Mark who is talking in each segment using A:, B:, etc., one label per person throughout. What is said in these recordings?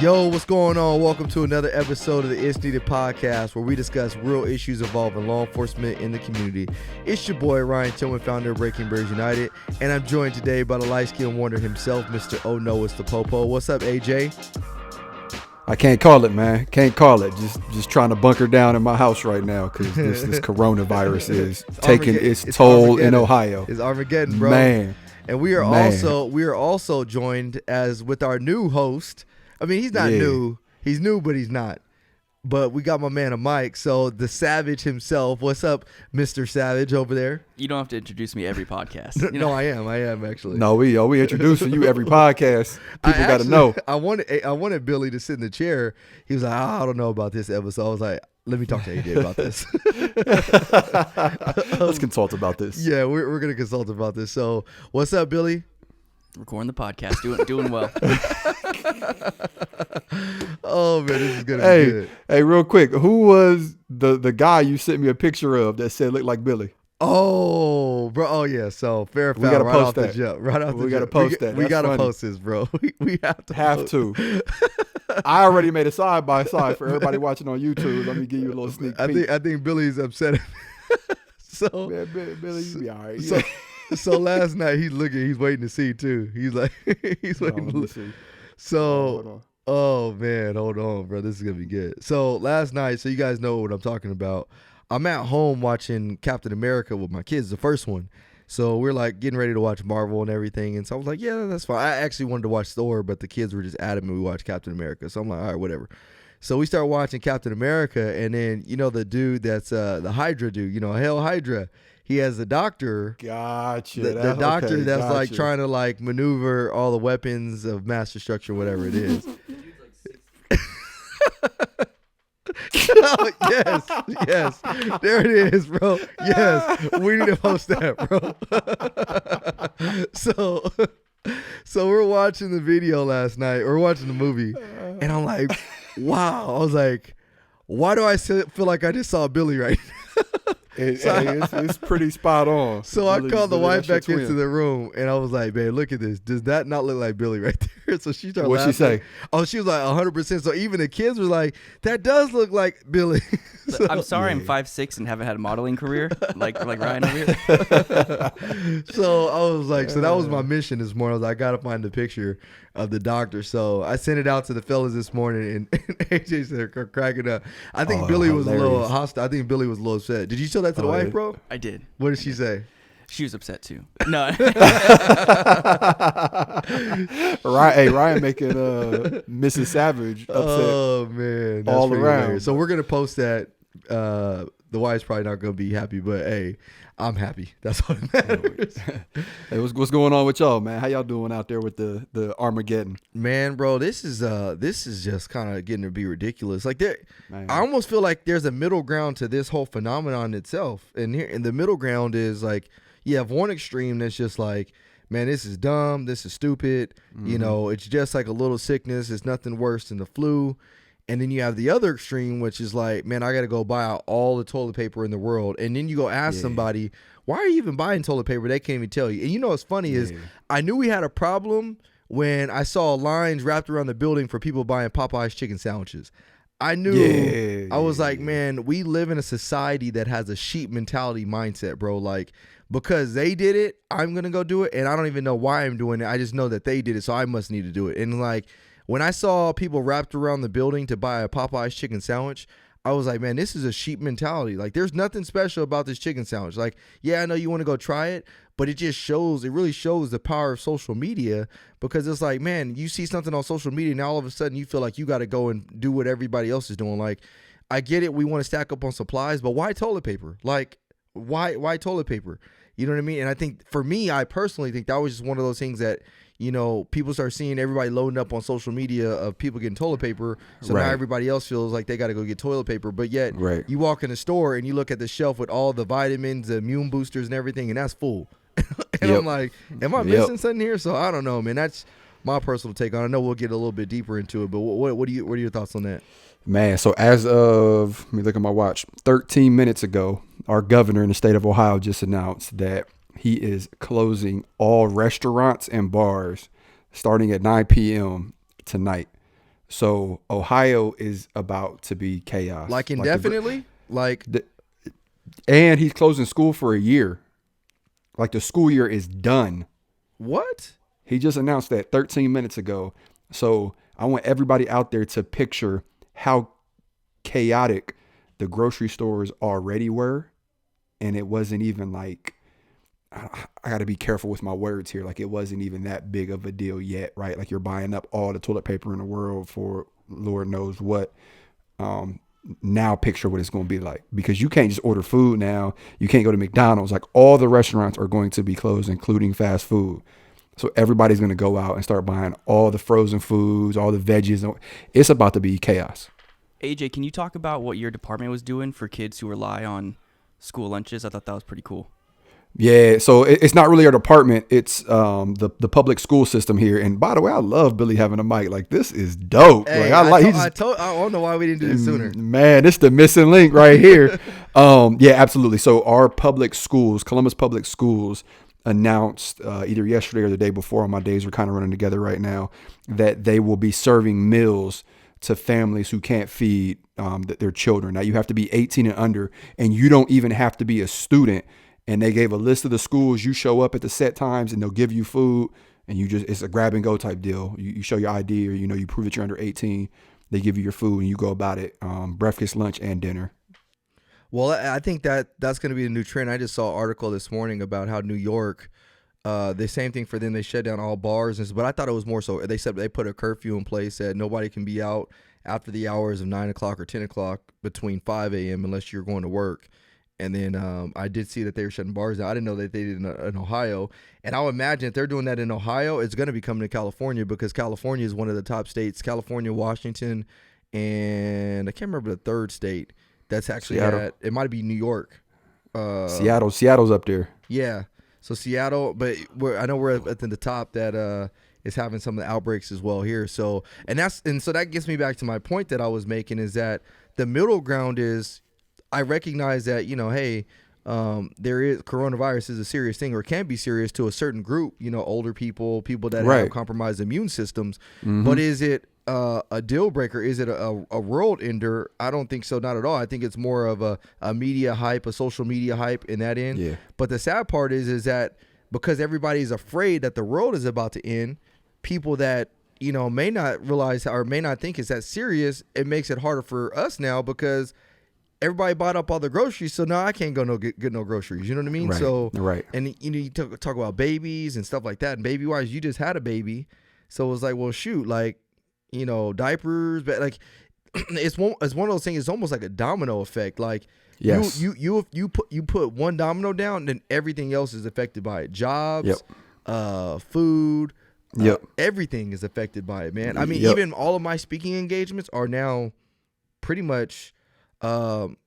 A: Yo, what's going on? Welcome to another episode of the It's Needed podcast, where we discuss real issues involving law enforcement in the community. It's your boy Ryan Tillman, founder of Breaking Bears United, and I'm joined today by the light-skinned wonder himself, Mr. Oh No, it's the Popo. What's up, AJ?
B: I can't call it, man. Can't call it. Just trying to bunker down in my house right now because this coronavirus is taking its toll in Ohio.
A: It's Armageddon, bro.
B: Man.
A: And we are also joined as with our new host. I mean, he's not new. He's new, but he's not. But we got my man, a Mike. So the Savage himself. What's up, Mr. Savage over there?
C: You don't have to introduce me every podcast.
A: No, I am actually.
B: No, we introducing you every podcast. People got to know.
A: I wanted Billy to sit in the chair. He was like, I don't know about this episode. I was like, let me talk to AJ about this.
B: Let's consult about this.
A: Yeah, we're gonna consult about this. So, what's up, Billy?
C: Recording the podcast, doing well.
A: Oh man, this is gonna be good.
B: Hey, real quick, who was the guy you sent me a picture of that said looked like Billy?
A: Oh, bro. Oh yeah. So fair foul.
B: We gotta
A: right
B: post
A: off
B: that.
A: The jump. Right off the
B: We
A: jump.
B: gotta post that.
A: We
B: That's
A: gotta
B: funny.
A: post this, bro. We have to.
B: I already made a side by side for everybody watching on YouTube. Let me give you a little sneak peek.
A: I think Billy's upset. So
B: man, Billy, you be all right.
A: So last night he's waiting to see too. He's like he's waiting to see. So oh man, hold on, bro. This is gonna be good. So last night, so you guys know what I'm talking about. I'm at home watching Captain America with my kids, the first one. So we're like getting ready to watch Marvel and everything. And so I was like, yeah, that's fine. I actually wanted to watch Thor, but the kids were just adamant we watch Captain America. So I'm like, all right, whatever. So we start watching Captain America, and then you know the dude that's the Hydra dude, you know, Hail Hydra. He has a doctor.
B: Gotcha.
A: The doctor that's like trying to like maneuver all the weapons of mass destruction, whatever it is. Oh, yes, there it is, bro. Yes, we need to post that, bro. So we're watching the video last night, or watching the movie, and I'm like, wow. I was like, why do I feel like I just saw Billy right now?
B: It's pretty spot on.
A: So I called the wife back into the room, and I was like, babe, look at this. Does that not look like Billy right there? So she started laughing.
B: What'd she say?
A: Oh, she was like 100%. So even the kids were like, that does look like Billy. So,
C: I'm sorry, I'm 5'6" and haven't had a modeling career like Ryan over here.
A: So I was like, so that was my mission this morning. I was like, I got to find the picture of the doctor. So I sent it out to the fellas this morning, and AJ said they're cracking up. I think Billy was a little hostile. I think Billy was a little upset. Did you show that to the wife, bro?
C: I did.
A: What did she say?
C: She was upset too. No.
B: Ryan making Mrs. Savage upset.
A: Oh man, that's
B: all around.
A: Hilarious. So we're gonna post that. The wife's probably not gonna be happy, but hey, I'm happy. That's what matters.
B: Hey, what's going on with y'all, man? How y'all doing out there with the Armageddon?
A: Man, bro, this is just kind of getting to be ridiculous. Like I almost feel like there's a middle ground to this whole phenomenon itself. And the middle ground is like, you have one extreme that's just like, man, this is dumb, this is stupid. Mm-hmm. You know, it's just like a little sickness. It's nothing worse than the flu. And then you have the other extreme, which is like, man, I got to go buy out all the toilet paper in the world. And then you go ask somebody, why are you even buying toilet paper? They can't even tell you. And you know what's funny is I knew we had a problem when I saw lines wrapped around the building for people buying Popeye's chicken sandwiches. I knew, I was like, man, we live in a society that has a sheep mentality mindset, bro. Like, because they did it, I'm going to go do it. And I don't even know why I'm doing it. I just know that they did it, so I must need to do it. And like, when I saw people wrapped around the building to buy a Popeye's chicken sandwich, I was like, man, this is a sheep mentality. Like, there's nothing special about this chicken sandwich. Like, yeah, I know you want to go try it, but it really shows the power of social media, because it's like, man, you see something on social media and all of a sudden you feel like you got to go and do what everybody else is doing. Like, I get it. We want to stack up on supplies, but why toilet paper? Like, why toilet paper? You know what I mean? And I think for me, I personally think that was just one of those things that, you know, people start seeing everybody loading up on social media of people getting toilet paper. So now everybody else feels like they got to go get toilet paper. But yet you walk in the store and you look at the shelf with all the vitamins, the immune boosters and everything, and that's full. And I'm like, am I missing something here? So I don't know, man. That's my personal take on it. I know we'll get a little bit deeper into it, but what are your thoughts on that?
B: Man, so as of, let me look at my watch, 13 minutes ago, our governor in the state of Ohio just announced that he is closing all restaurants and bars starting at 9 p.m. tonight. So Ohio is about to be chaos.
A: Like indefinitely?
B: And he's closing school for a year. Like the school year is done.
A: What?
B: He just announced that 13 minutes ago. So I want everybody out there to picture how chaotic the grocery stores already were. And it wasn't even like, I got to be careful with my words here. Like it wasn't even that big of a deal yet, right? Like you're buying up all the toilet paper in the world for Lord knows what. Now picture what it's going to be like, because you can't just order food now. You can't go to McDonald's. Like all the restaurants are going to be closed, including fast food. So everybody's going to go out and start buying all the frozen foods, all the veggies. It's about to be chaos.
C: AJ, can you talk about what your department was doing for kids who rely on school lunches? I thought that was pretty cool.
B: Yeah, so it's not really our department. It's the public school system here. And by the way, I love Billy having a mic. Like this is dope.
A: Hey,
B: like
A: I don't know why we didn't do this sooner.
B: Man, it's the missing link right here. Yeah, absolutely. So our public schools, Columbus Public Schools, announced either yesterday or the day before. My days are kind of running together right now, that they will be serving meals to families who can't feed their children. Now you have to be 18 and under, and you don't even have to be a student. And they gave a list of the schools. You show up at the set times and they'll give you food, and it's a grab and go type deal. You show your ID, or, you prove that you're under 18. They give you your food and you go about it. Breakfast, lunch, and dinner.
A: Well, I think that's going to be the new trend. I just saw an article this morning about how New York, the same thing for them. They shut down all bars, but I thought it was more so. They said they put a curfew in place that nobody can be out after the hours of 9 o'clock or 10 o'clock between 5 a.m. unless you're going to work. And then I did see that they were shutting bars down. I didn't know that they did in Ohio. And I would imagine if they're doing that in Ohio, it's going to be coming to California, because California is one of the top states. California, Washington, and I can't remember the third state that's actually it might be New York.
B: Seattle's up there.
A: Yeah. So Seattle, but I know we're at the top that is having some of the outbreaks as well here. So so that gets me back to my point that I was making, is that the middle ground is, I recognize that, hey, there is coronavirus is a serious thing, or can be serious to a certain group, older people that have compromised immune systems. Mm-hmm. But is it a deal breaker? Is it a world ender? I don't think so. Not at all. I think it's more of a media hype, a social media hype in that end.
B: Yeah.
A: But the sad part is that because everybody's afraid that the world is about to end, people that may not realize or may not think it's that serious, it makes it harder for us now, because everybody bought up all the groceries, so now I can't go get no groceries. You know what I mean?
B: Right.
A: So
B: right.
A: And you talk about babies and stuff like that, and baby wise, you just had a baby, so it was like, well, shoot, like diapers, but like it's one of those things. It's almost like a domino effect. Like
B: yes,
A: you put one domino down, then everything else is affected by it. Jobs, food, everything is affected by it, man. I mean, even all of my speaking engagements are now pretty much done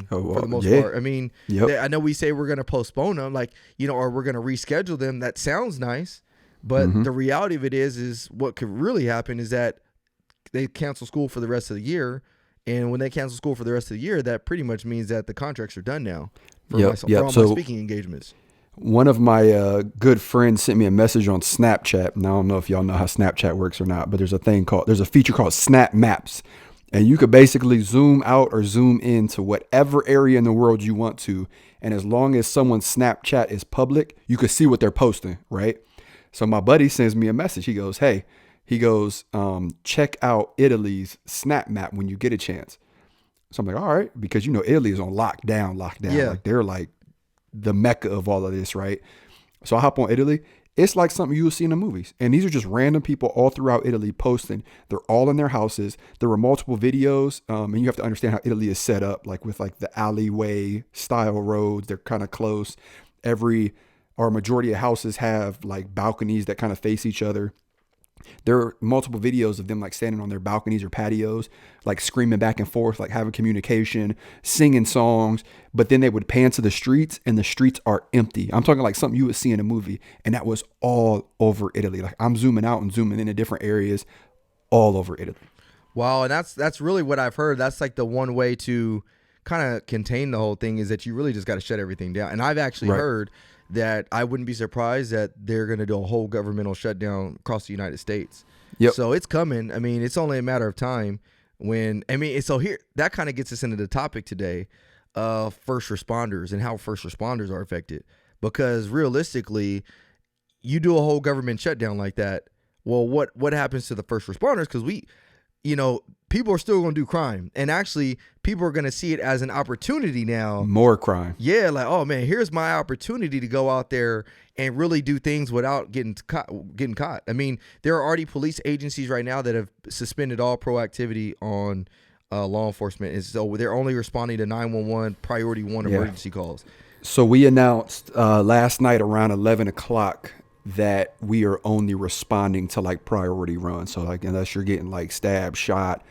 A: for the most part. I mean, I know we say we're going to postpone them, like, or we're going to reschedule them. That sounds nice, but the reality of it is what could really happen is that they cancel school for the rest of the year. And when they cancel school for the rest of the year, that pretty much means that the contracts are done now for all my speaking engagements.
B: One of my good friends sent me a message on Snapchat. Now, I don't know if y'all know how Snapchat works or not, but there's a feature called Snap Maps. And you could basically zoom out or zoom in to whatever area in the world you want to. And as long as someone's Snapchat is public, you could see what they're posting, right? So my buddy sends me a message. He goes, check out Italy's Snap Map when you get a chance. So I'm like, all right, because Italy is on lockdown.
A: Yeah.
B: Like they're like the mecca of all of this, right? So I hop on Italy. It's like something you will see in the movies. And these are just random people all throughout Italy posting. They're all in their houses. There were multiple videos. And you have to understand how Italy is set up, like with like the alleyway style roads. They're kind of close. Majority of houses have like balconies that kind of face each other. There are multiple videos of them like standing on their balconies or patios, like screaming back and forth, like having communication, singing songs. But then they would pan to the streets, and the streets are empty. I'm talking like something you would see in a movie. And that was all over Italy. Like I'm zooming out and zooming into different areas all over Italy.
A: Wow. And that's really what I've heard. That's like the one way to kind of contain the whole thing is that you really just got to shut everything down. And I've actually heard that I wouldn't be surprised that they're going to do a whole governmental shutdown across the United States.
B: Yep.
A: So it's coming. I mean, it's only a matter of time when, I mean, so here, that kind of gets us into the topic today of first responders and how first responders are affected. Because realistically, you do a whole government shutdown like that. Well, what happens to the first responders? Because people are still going to do crime. And actually, people are going to see it as an opportunity now.
B: More crime.
A: Yeah, like, oh, man, here's my opportunity to go out there and really do things without getting caught. I mean, there are already police agencies right now that have suspended all proactivity on law enforcement. And so they're only responding to 911 priority 1 emergency calls.
B: So we announced last night around 11 o'clock that we are only responding to like priority runs. So like unless you're getting like stabbed, shot,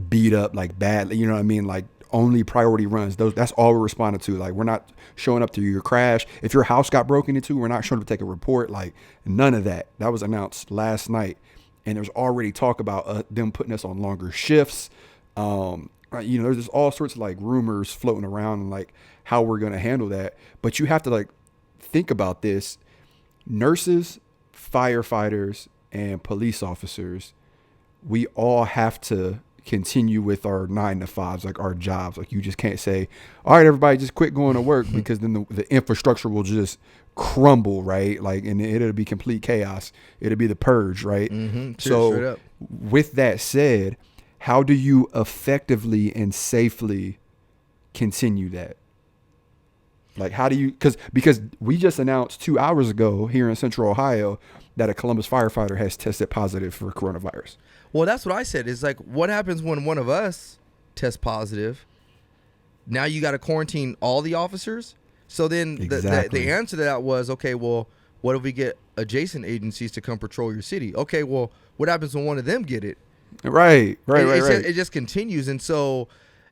B: beat up like badly, you know what I mean? Like only priority runs. That's all we're responding to. Like we're not showing up to your crash. If your house got broken into, we're not showing up to take a report. Like none of that. That was announced last night. And there's already talk about them putting us on longer shifts. There's just all sorts of like rumors floating around and like how we're going to handle that. But you have to like think about this. Nurses, firefighters, and police officers, we all have to continue with our 9 to 5s, like our jobs. Like you just can't say, all right, everybody just quit going to work because then the infrastructure will just crumble, right? Like, and it'll be complete chaos. It'll be the purge, right?
A: Mm-hmm.
B: So with that said, how do you effectively and safely continue that? Like, how do you, because we just announced 2 hours ago here in Central Ohio that a Columbus firefighter has tested positive for coronavirus.
A: Well, that's what I said. It's like, what happens when one of us tests positive? Now you got to quarantine all the officers. So then the answer to that was, okay, well, what if we get adjacent agencies to come patrol your city? Okay, well, what happens when one of them get it?
B: Right.
A: It just continues. And so,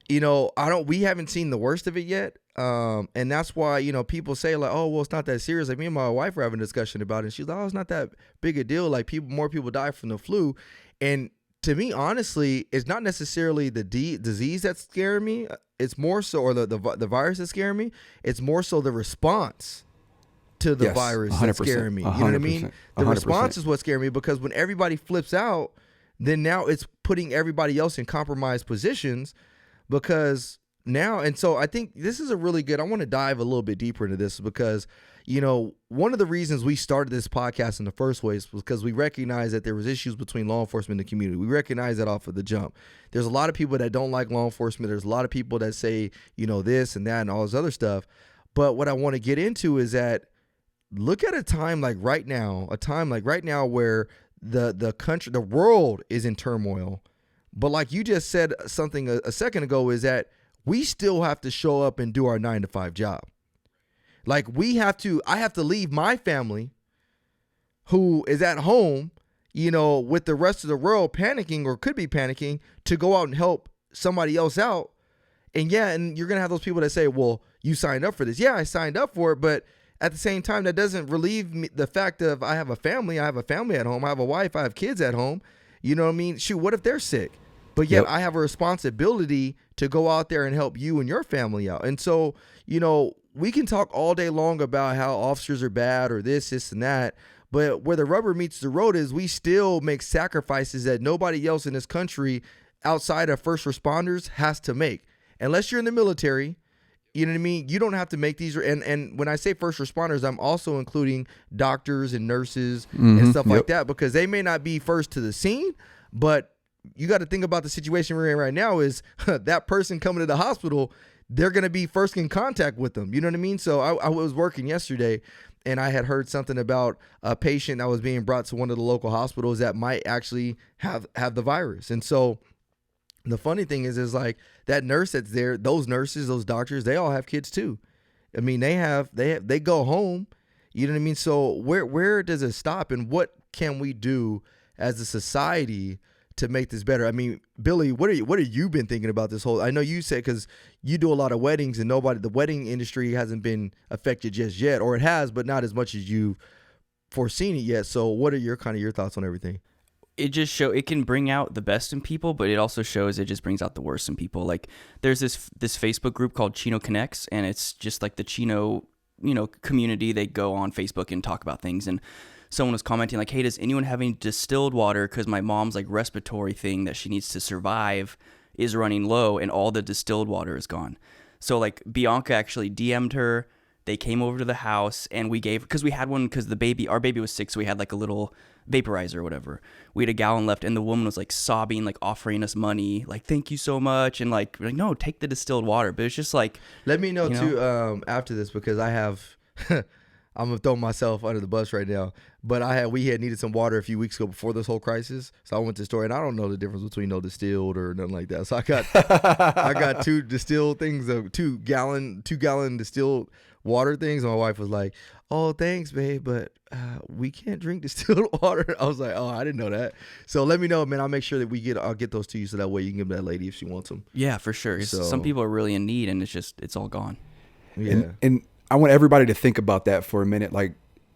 A: we haven't seen the worst of it yet. And that's why, people say like, oh, well, it's not that serious. Like me and my wife were having a discussion about it. And she's like, oh, it's not that big a deal. Like more people die from the flu. And to me, honestly, it's not necessarily the disease that's scaring me. It's more so, or the virus that's scaring me. It's more so the response to the virus that's scaring me. You know what I mean? The 100%. Response is what's scaring me, because when everybody flips out, then now it's putting everybody else in compromised positions because now, and so I think this is a really good, I want to dive a little bit deeper into this because, one of the reasons we started this podcast in the first place was because we recognized that there was issues between law enforcement and the community. We recognize that off of the jump. There's a lot of people that don't like law enforcement. There's a lot of people that say, this and that and all this other stuff. But what I want to get into is that look at a time like right now where the country, the world is in turmoil. But like you just said something a second ago, is that we still have to show up and do our 9 to 5 job. Like I have to leave my family who is at home, with the rest of the world panicking or could be panicking, to go out and help somebody else out. And you're going to have those people that say, well, you signed up for this. Yeah, I signed up for it. But at the same time, that doesn't relieve me the fact of I have a family. I have a family at home. I have a wife. I have kids at home. You know what I mean? Shoot, what if they're sick? But yet I have a responsibility to go out there and help you and your family out. And so, we can talk all day long about how officers are bad or this and that. But where the rubber meets the road is we still make sacrifices that nobody else in this country outside of first responders has to make. Unless you're in the military, you know what I mean? You don't have to make these. And when I say first responders, I'm also including doctors and nurses and stuff like that, because they may not be first to the scene, but you got to think about the situation we're in right now is that person coming to the hospital, they're going to be first in contact with them. You know what I mean? So I was working yesterday and I had heard something about a patient that was being brought to one of the local hospitals that might actually have the virus. And so the funny thing is like that nurse that's there, those nurses, those doctors, they all have kids too. I mean, they go home, you know what I mean? So where does it stop, and what can we do as a society to make this better? I mean, Billy, what have you been thinking about this whole? I know you said because you do a lot of weddings and the wedding industry hasn't been affected just yet, or it has, but not as much as you've foreseen it yet. So what are your thoughts on everything?
C: it just it can bring out the best in people, but it also shows it just brings out the worst in people. Like there's this Facebook group called Chino Connects, and it's just like the Chino, community. They go on Facebook and talk about things, and someone was commenting like, hey, does anyone have any distilled water? Because my mom's like respiratory thing that she needs to survive is running low, and all the distilled water is gone. So like Bianca actually DM'd her. They came over to the house, and we gave, because we had one, because our baby was sick, so we had like a little vaporizer or whatever. We had a gallon left, and the woman was like sobbing, like offering us money, like thank you so much, and like we're like, no, take the distilled water. But it's just like,
A: let me know too after this, because I have I'm gonna throw myself under the bus right now, but we had needed some water a few weeks ago before this whole crisis, so I went to the store, and I don't know the difference between no distilled or nothing like that. So I got 2 distilled things, of 2 gallon distilled water things. And my wife was like, "Oh, thanks, babe, but we can't drink distilled water." I was like, "Oh, I didn't know that." So let me know, man. I'll make sure that I'll get those to you, so that way you can give that lady if she wants them.
C: Yeah, for sure. So, some people are really in need, and it's all gone.
A: Yeah.
B: And I want everybody to think about that for a minute. Like,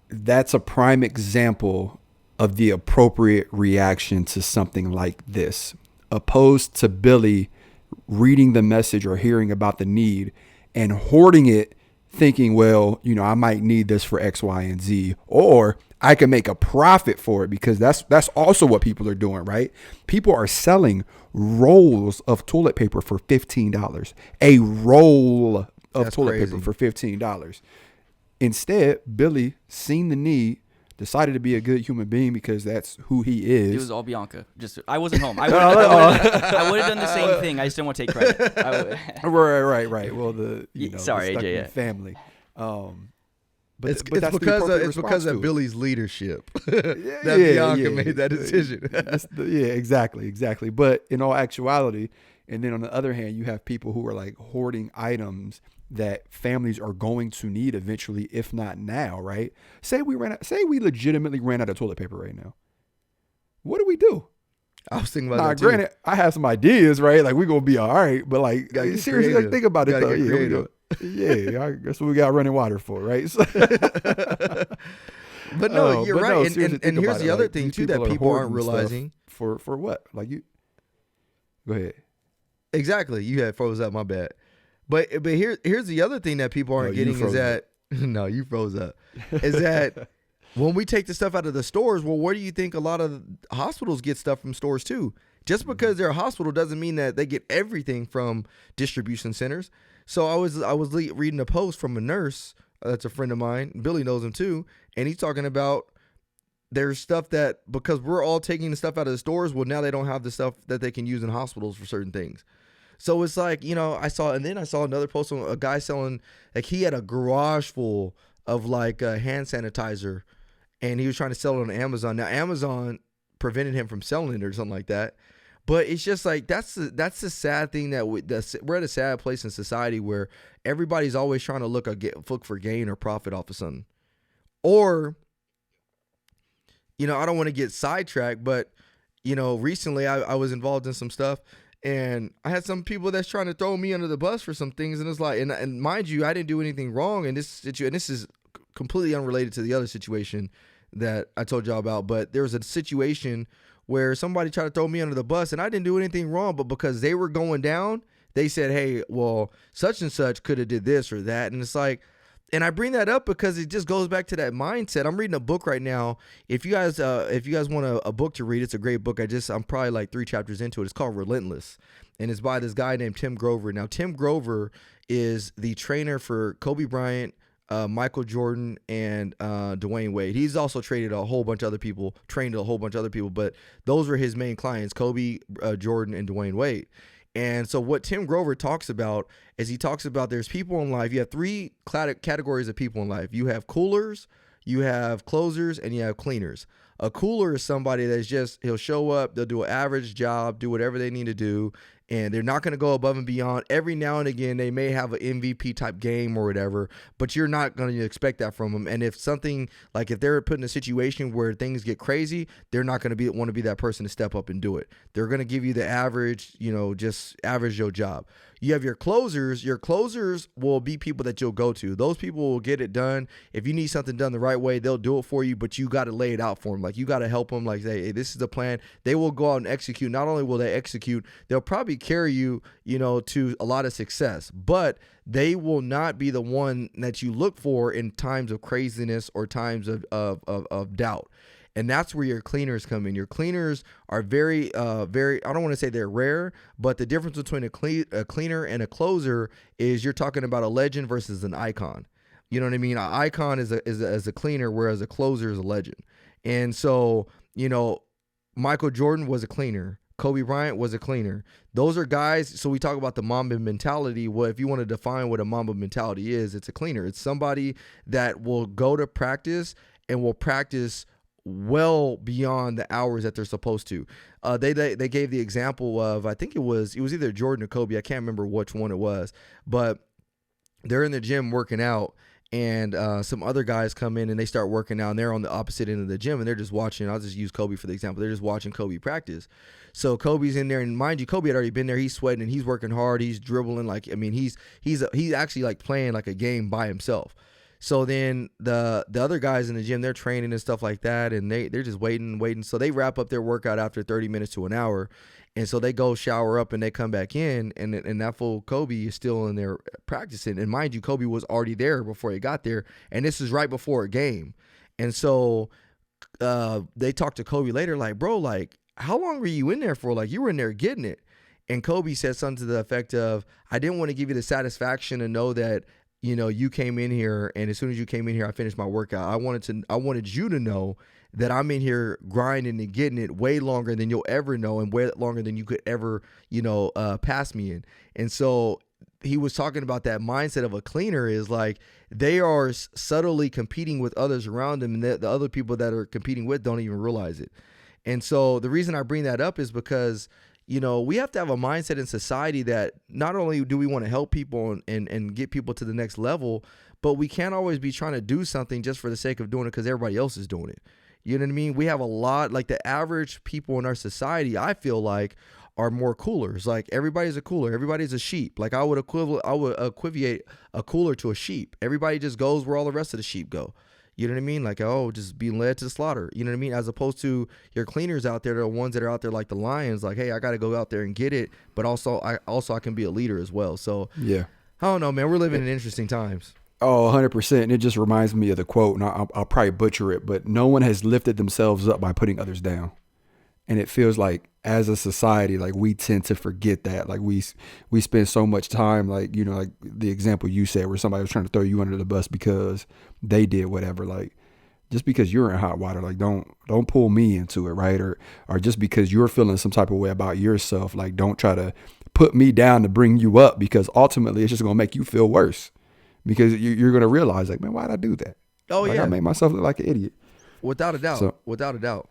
B: that's a prime example of the appropriate reaction to something like this, opposed to Billy reading the message or hearing about the need and hoarding it, thinking, well, I might need this for X, Y, and Z, or I can make a profit for it, because that's also what people are doing, right? People are selling rolls of toilet paper for $15. A roll of toilet paper for $15. Instead, Billy seen the need, decided to be a good human being because that's who he is.
C: It was all Bianca. I wasn't home. I would have done the same thing. I just didn't want to take credit.
B: Right. Well,
C: sorry,
B: the
C: AJ.
B: yeah. Family. But
A: it's
B: that's
A: because of Billy's leadership that Bianca made that decision.
B: Exactly. But in all actuality, and then on the other hand, you have people who are like hoarding items that families are going to need eventually, if not now, right? Say we legitimately ran out of toilet paper right now. What do we do?
A: I was thinking about that too.
B: Granted, I have some ideas, right? Like, we're going to be all right, but like, seriously, like, think about it though. Yeah, that's what we got running water for, right? So,
A: but no, you're right. And here's the other thing too that people aren't realizing.
B: For what? Like, you go ahead.
A: Exactly. You had froze up, my bad. But here's the other thing that people aren't getting is that no, you froze up. Is that when we take the stuff out of the stores, well, where do you think a lot of hospitals get stuff from stores too? Just because they're a hospital doesn't mean that they get everything from distribution centers. So I was reading a post from a nurse that's a friend of mine. Billy knows him too, and he's talking about there's stuff that because we're all taking the stuff out of the stores, well, now they don't have the stuff that they can use in hospitals for certain things. So it's like, I saw another post on a guy selling, like, he had a garage full of like hand sanitizer, and he was trying to sell it on Amazon. Now Amazon prevented him from selling it or something like that. But it's just like that's the sad thing that we're at a sad place in society where everybody's always trying to look for gain or profit off of something. Or, I don't want to get sidetracked, but recently I was involved in some stuff. And I had some people that's trying to throw me under the bus for some things, and it's like, and mind you, I didn't do anything wrong in this situation. And this is completely unrelated to the other situation that I told y'all about. But there was a situation where somebody tried to throw me under the bus, and I didn't do anything wrong. But because they were going down, they said, "Hey, well, such and such could have did this or that," and it's like. And I bring that up because it just goes back to that mindset. I'm reading a book right now. If you guys want a book to read, it's a great book. I'm probably like 3 chapters into it. It's called Relentless, and it's by this guy named Tim Grover. Now, Tim Grover is the trainer for Kobe Bryant, Michael Jordan, and Dwayne Wade. He's also trained a whole bunch of other people, but those were his main clients: Kobe, Jordan, and Dwayne Wade. And so what Tim Grover talks about is he talks about there's people in life. You have 3 categories of people in life. You have coolers, you have closers, and you have cleaners. A cooler is somebody that's just, he'll show up, they'll do an average job, do whatever they need to do, and they're not going to go above and beyond. Every now and again, they may have an MVP type game or whatever, but you're not going to expect that from them. And if something, like if they're put in a situation where things get crazy, they're not going to want to be that person to step up and do it. They're going to give you the average, just average your job. You have your closers. Your closers will be people that you'll go to. Those people will get it done. If you need something done the right way, they'll do it for you, but you got to lay it out for them. Like, you got to help them, like, say, hey, this is the plan. They will go out and execute. Not only will they execute, they'll probably carry you, to a lot of success, but they will not be the one that you look for in times of craziness or times of doubt. And that's where your cleaners come in. Your cleaners are very, I don't want to say they're rare, but the difference between a cleaner and a closer is you're talking about a legend versus an icon. You know what I mean? An icon is a cleaner, whereas a closer is a legend. And so, Michael Jordan was a cleaner. Kobe Bryant was a cleaner. Those are guys. So we talk about the Mamba mentality. Well, if you want to define what a Mamba mentality is, it's a cleaner. It's somebody that will go to practice and will practice well beyond the hours that they're supposed to. They gave the example of, I think it was either Jordan or Kobe. I can't remember which one it was, but they're in the gym working out, and some other guys come in and they start working out, and they're on the opposite end of the gym, and they're just watching. I'll just use Kobe for the example. They're just watching Kobe practice. So Kobe's in there, and mind you, Kobe had already been there. He's sweating and he's working hard. He's dribbling. He's actually like playing like a game by himself. So then the other guys in the gym, they're training and stuff like that, and they're just waiting. So they wrap up their workout after 30 minutes to an hour, and so they go shower up and they come back in, and that fool Kobe is still in there practicing. And mind you, Kobe was already there before he got there, and this is right before a game. And so they talked to Kobe later, like, bro, like, how long were you in there for? Like, you were in there getting it. And Kobe said something to the effect of, I didn't want to give you the satisfaction to know that, you came in here, and as soon as you came in here, I finished my workout. I wanted you to know that I'm in here grinding and getting it way longer than you'll ever know, and way longer than you could ever, pass me in. And so he was talking about that mindset of a cleaner is like, they are subtly competing with others around them, and the other people that are competing with don't even realize it. And so the reason I bring that up is because, we have to have a mindset in society that not only do we want to help people and get people to the next level, but we can't always be trying to do something just for the sake of doing it because everybody else is doing it. You know what I mean? We have a lot, like the average people in our society, I feel like, are more coolers. Like, everybody's a cooler. Everybody's a sheep. Like, I would equivocate a cooler to a sheep. Everybody just goes where all the rest of the sheep go. You know what I mean? Like, just being led to the slaughter. You know what I mean? As opposed to your cleaners out there, the ones that are out there like the lions, like, hey, I got to go out there and get it. But also I can be a leader as well. So,
B: yeah,
A: I don't know, man. We're living in interesting times.
B: Oh, 100%. And it just reminds me of the quote, and I'll probably butcher it, but no one has lifted themselves up by putting others down. And it feels like as a society, like, we tend to forget that. Like, we spend so much time, like, like the example you said where somebody was trying to throw you under the bus because they did whatever. Like, just because you're in hot water, like, don't pull me into it, right? Or just because you're feeling some type of way about yourself, like, don't try to put me down to bring you up, because ultimately it's just going to make you feel worse, because you're going to realize, like, man, why did I do that?
A: Oh,
B: like,
A: yeah.
B: I made myself look like an idiot.
A: Without a doubt.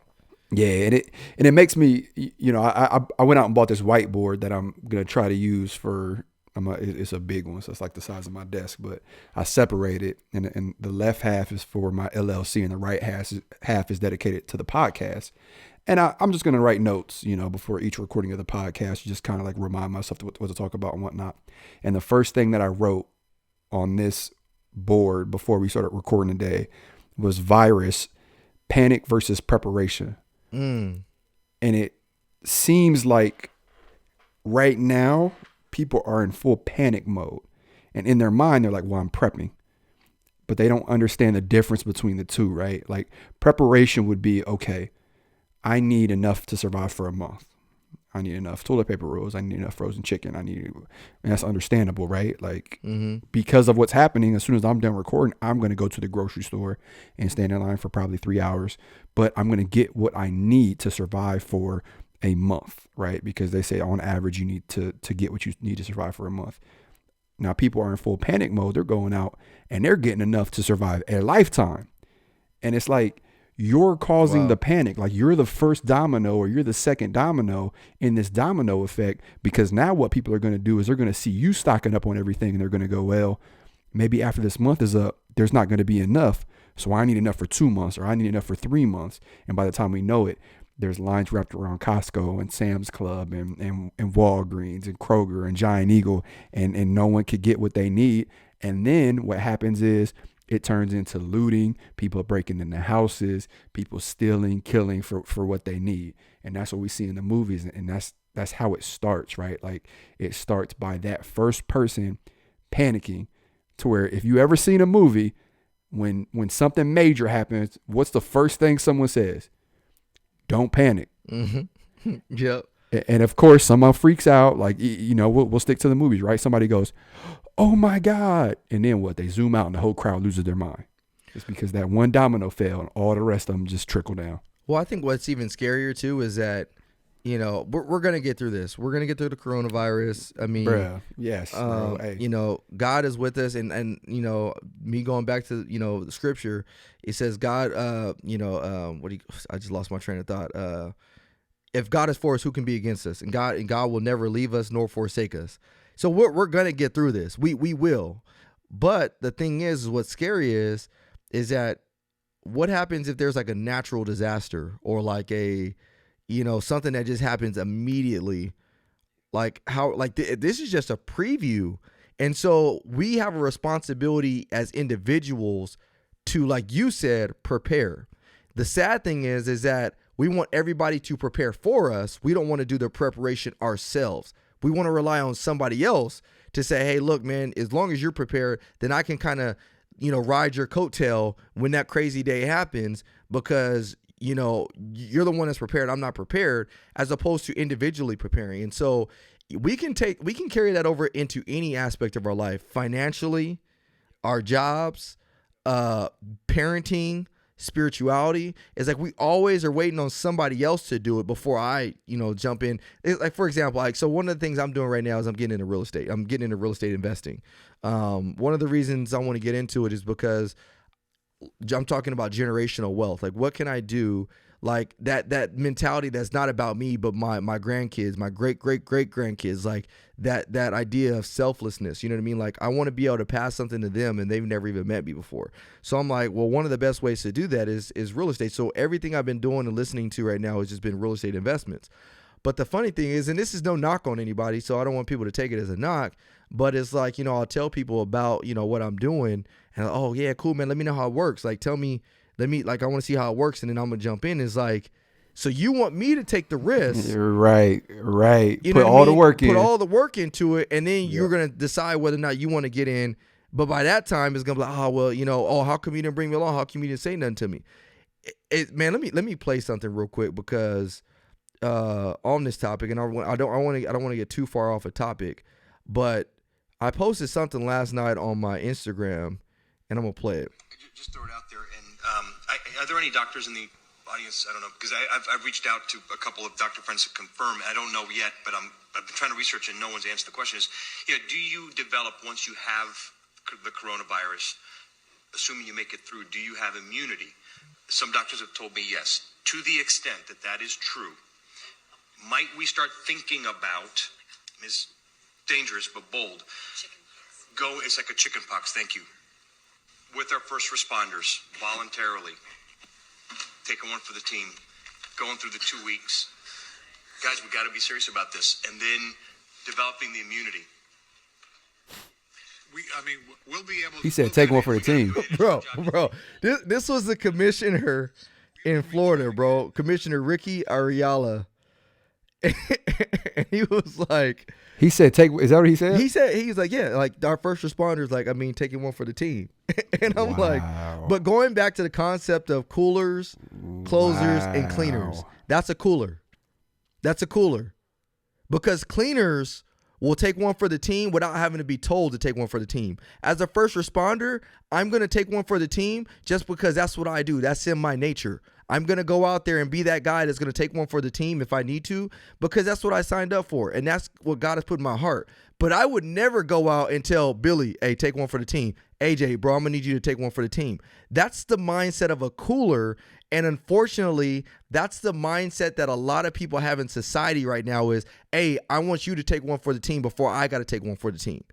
B: Yeah, and it makes me, I went out and bought this whiteboard that I'm gonna try to use for. It's a big one, so it's like the size of my desk. But I separate it, and the left half is for my LLC, and the right half is dedicated to the podcast. And I'm just gonna write notes, before each recording of the podcast, just kind of like remind myself what to talk about and whatnot. And the first thing that I wrote on this board before we started recording today was virus, panic versus preparation. And it seems like right now people are in full panic mode, and in their mind they're like, well, I'm prepping, but they don't understand the difference between the two, right? Like, preparation would be, okay, I need enough to survive for a month. I need enough toilet paper rolls. I need enough frozen chicken. And that's understandable, right? Like, because of what's happening, as soon as I'm done recording, I'm going to go to the grocery store and stand in line for probably 3 hours, but I'm going to get what I need to survive for a month, right? Because they say on average, you need to get what you need to survive for a month. Now, people are in full panic mode. They're going out and they're getting enough to survive a lifetime. And it's like, you're causing
A: Wow.
B: the panic. Like you're the first domino or you're the second domino in this domino effect, because now what people are going to do is they're going to see you stocking up on everything and they're going to go, well, maybe after this month is up, there's not going to be enough. So I need enough for 2 months, or I need enough for 3 months. And by the time we know it, there's lines wrapped around Costco and Sam's Club and Walgreens and Kroger and Giant Eagle, and no one could get what they need. And then what happens is it turns into looting, people breaking into houses, people stealing, killing for what they need. And that's what we see in the movies. And that's how it starts, right? Like it starts by that first person panicking, to where if you ever seen a movie, when something major happens, what's the first thing someone says? Don't panic.
A: Mm-hmm. Yep.
B: And of course, someone freaks out. Like, we'll stick to the movies, right? Somebody goes, oh my God. And then what? They zoom out and the whole crowd loses their mind. It's because that one domino fell and all the rest of them just trickle down.
A: Well, I think what's even scarier too is that, we're going to get through this. We're going to get through the coronavirus. I mean,
B: Bruh, yes. Bro, hey.
A: God is with us. And me going back to, the scripture, it says God, I just lost my train of thought. If God is for us, who can be against us? And God will never leave us nor forsake us. So we're going to get through this. We will. But the thing is what's scary is that what happens if there's like a natural disaster or like a, something that just happens immediately? Like how, like this is just a preview. And so we have a responsibility as individuals to, like you said, prepare. The sad thing is that we want everybody to prepare for us. We don't want to do the preparation ourselves. We want to rely on somebody else to say, hey, look, man, as long as you're prepared, then I can kind of, ride your coattail when that crazy day happens, because, you're the one that's prepared. I'm not prepared, as opposed to individually preparing. And so we can carry that over into any aspect of our life, financially, our jobs, parenting, spirituality. Is like we always are waiting on somebody else to do it before I, jump in. It's like, for example, like, so one of the things I'm doing right now is I'm getting into real estate. I'm getting into real estate investing. One of the reasons I want to get into it is because I'm talking about generational wealth. Like, what can I do? Like that mentality that's not about me, but my grandkids, my great grandkids, like that idea of selflessness. You know what I mean? Like, I want to be able to pass something to them, and they've never even met me before. So I'm like, well, one of the best ways to do that is real estate. So everything I've been doing and listening to right now has just been real estate investments. But the funny thing is, and this is no knock on anybody, so I don't want people to take it as a knock, but it's like, I'll tell people about, what I'm doing, and oh yeah, cool, man, let me know how it works. Like, tell me, I want to see how it works, and then I'm gonna jump in. It's like, so you want me to take the risk,
B: right?
A: You
B: put all the work in,
A: put all the work into it, and then you're gonna decide whether or not you want to get in. But by that time, it's gonna be like, oh well, how come you didn't bring me along? How come you didn't say nothing to me? Man, let me play something real quick, because on this topic, and I don't want to get too far off a topic, but I posted something last night on my Instagram, and I'm gonna play it.
D: Just throw it out there. And are there any doctors in the audience? I don't know, because I've reached out to a couple of doctor friends to confirm. I don't know yet, but I've been trying to research, and no one's answered the question. Is, do you develop, once you have the coronavirus, assuming you make it through, do you have immunity? Some doctors have told me yes. To the extent that is true, might we start thinking about, is dangerous but bold, it's like a chicken pox, thank you, with our first responders, voluntarily, taking one for the team, going through the 2 weeks. Guys, we got to be serious about this. And then developing the immunity. We'll be able to.
B: He said, take one for the team.
A: Bro, this was the commissioner in Florida, bro. Commissioner Ricky Ariala. And he was like,
B: he said, is that what he said?
A: He's like, yeah, like our first responders, like, taking one for the team. And I'm like, but going back to the concept of coolers, closers, and cleaners, that's a cooler. Because cleaners will take one for the team without having to be told to take one for the team. As a first responder, I'm going to take one for the team just because that's what I do. That's in my nature. I'm going to go out there and be that guy that's going to take one for the team if I need to, because that's what I signed up for. And that's what God has put in my heart. But I would never go out and tell Billy, hey, take one for the team. AJ, bro, I'm going to need you to take one for the team. That's the mindset of a cooler. And unfortunately, that's the mindset that a lot of people have in society right now is, hey, I want you to take one for the team before I got to take one for the team.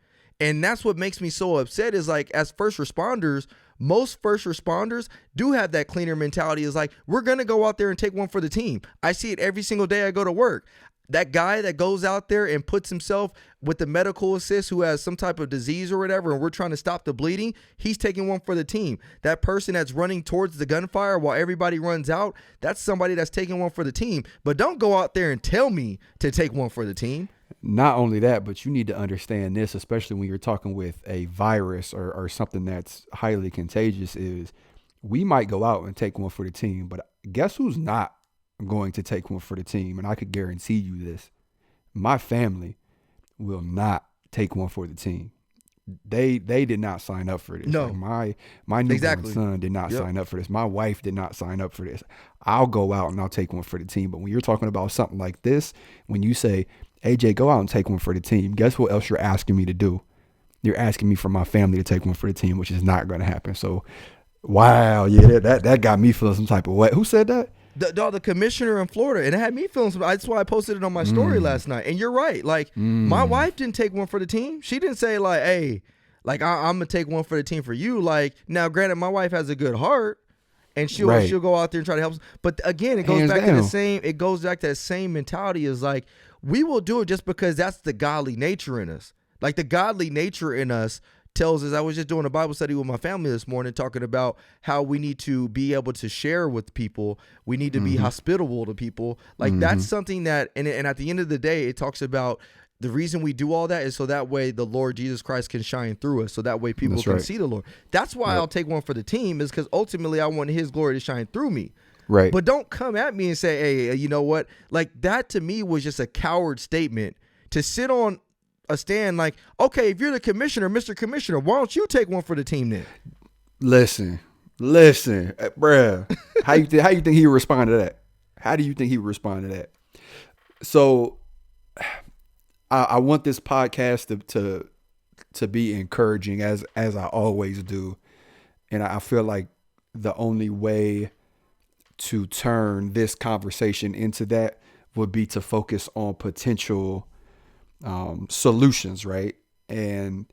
A: And that's what makes me so upset is like, as first responders, most first responders do have that cleaner mentality is like, we're going to go out there and take one for the team. I see it every single day I go to work. That guy that goes out there and puts himself with the medical assist who has some type of disease or whatever, and we're trying to stop the bleeding, he's taking one for the team. That person that's running towards the gunfire while everybody runs out, that's somebody that's taking one for the team. But don't go out there and tell me to take one for the team.
B: Not only that, but you need to understand this, especially when you're talking with a virus or something that's highly contagious, is we might go out and take one for the team, but guess who's not going to take one for the team? And I could guarantee you this. My family will not take one for the team. They did not sign up for this.
A: No.
B: Like my newborn son did not sign up for this. My wife did not sign up for this. I'll go out and I'll take one for the team. But when you're talking about something like this, when you say, AJ, go out and take one for the team, guess what else you're asking me to do? You're asking me for my family to take one for the team, which is not going to happen. So, wow, yeah, that got me feeling some type of way. Who said that?
A: The commissioner in Florida, and it had me feeling some. That's why I posted it on my story last night. And you're right. Like, my wife didn't take one for the team. She didn't say, like, hey, like, I'm going to take one for the team for you. Like, now, granted, my wife has a good heart, and she'll go out there and try to help. But again, it goes back to the same. It goes back to the same mentality as like, we will do it just because that's the godly nature in us. Like, the godly nature in us tells us. I was just doing a Bible study with my family this morning talking about how we need to be able to share with people. We need to be hospitable to people. Like, that's something that, and at the end of the day, it talks about the reason we do all that is so that way the Lord Jesus Christ can shine through us. So that way people can see the Lord. That's why I'll take one for the team, is because ultimately I want his glory to shine through me.
B: Right.
A: But don't come at me and say, hey, you know what? Like, that to me was just a coward statement to sit on a stand like, okay, if you're the commissioner, Mr. Commissioner, why don't you take one for the team then?
B: Listen, bruh. How you think he would respond to that? How do you think he would respond to that? So I want this podcast to be encouraging as I always do. And I feel like the only way to turn this conversation into that would be to focus on potential solutions, right? And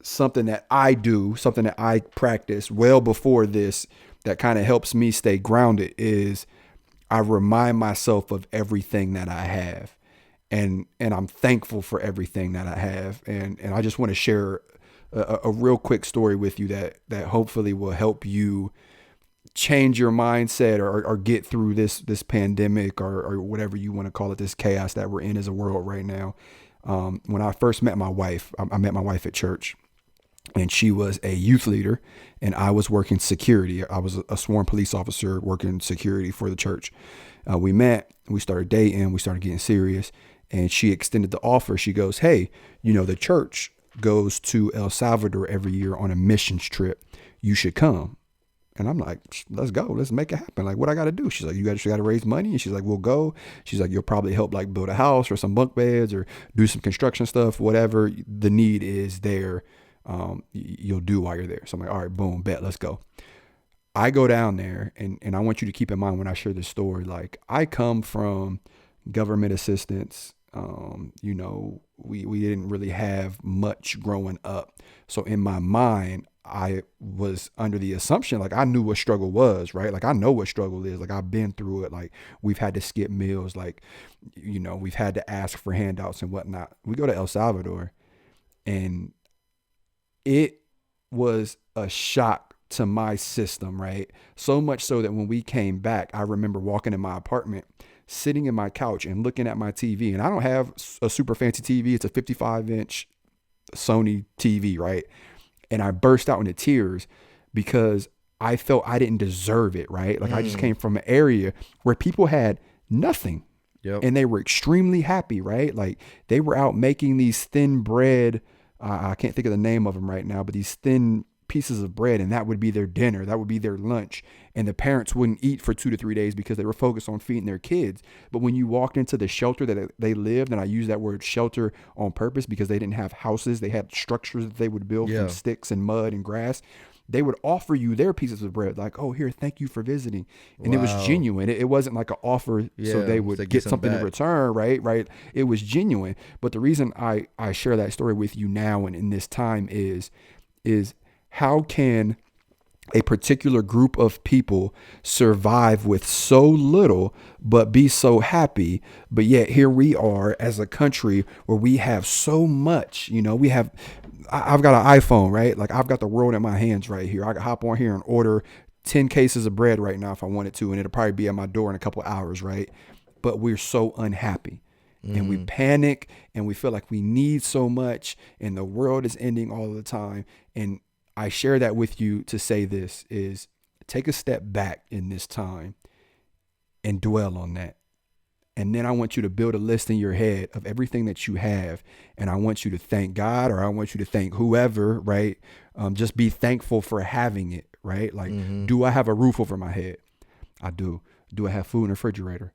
B: something that I practice well before this that kind of helps me stay grounded is I remind myself of everything that I have, and I'm thankful for everything that I have. And I just want to share a real quick story with you that hopefully will help you change your mindset or get through this pandemic or whatever you want to call it, this chaos that we're in as a world right now. When I first met my wife, I met my wife at church, and she was a youth leader and I was working security. I was a sworn police officer working security for the church. We met, we started dating, we started getting serious, and she extended the offer. She goes, hey, the church goes to El Salvador every year on a missions trip. You should come. And I'm like, let's go. Let's make it happen. Like, what I got to do? She's like, you got to raise money. And she's like, we'll go. She's like, you'll probably help like build a house or some bunk beds or do some construction stuff, whatever the need is there. You'll do while you're there. So I'm like, all right, boom, bet, let's go. I go down there, and I want you to keep in mind when I share this story, like, I come from government assistance. We didn't really have much growing up. So in my mind, I was under the assumption, like, I knew what struggle was, right? Like, I know what struggle is. Like, I've been through it. Like, we've had to skip meals. Like, we've had to ask for handouts and whatnot. We go to El Salvador, and it was a shock to my system, right? So much so that when we came back, I remember walking in my apartment, sitting in my couch and looking at my TV. And I don't have a super fancy TV. It's a 55-inch Sony TV, right? And I burst out into tears because I felt I didn't deserve it, right? Like, I just came from an area where people had nothing. Yep. And they were extremely happy, right? Like, they were out making these thin bread. I can't think of the name of them right now, but these thin pieces of bread, and that would be their dinner. That would be their lunch. And the parents wouldn't eat for 2 to 3 days because they were focused on feeding their kids. But when you walked into the shelter that they lived, and I use that word shelter on purpose because they didn't have houses, they had structures that they would build from sticks and mud and grass. they would offer you their pieces of bread, like, oh, here, thank you for visiting. And it was genuine. It wasn't like an offer so they would get something in return, right? It was genuine. But the reason I share that story with you now and in this time is how can a particular group of people survive with so little but be so happy, but yet here we are as a country where we have so much. I've got an iPhone, right? Like, I've got the world in my hands right here. I can hop on here and order 10 cases of bread right now if I wanted to, and it'll probably be at my door in a couple hours, right? But we're so unhappy. And we panic and we feel like we need so much and the world is ending all the time. And I share that with you to say this is take a step back in this time and dwell on that. And then I want you to build a list in your head of everything that you have. And I want you to thank God, or I want you to thank whoever, right? Just be thankful for having it, right? Like, do I have a roof over my head? I do. Do I have food in the refrigerator?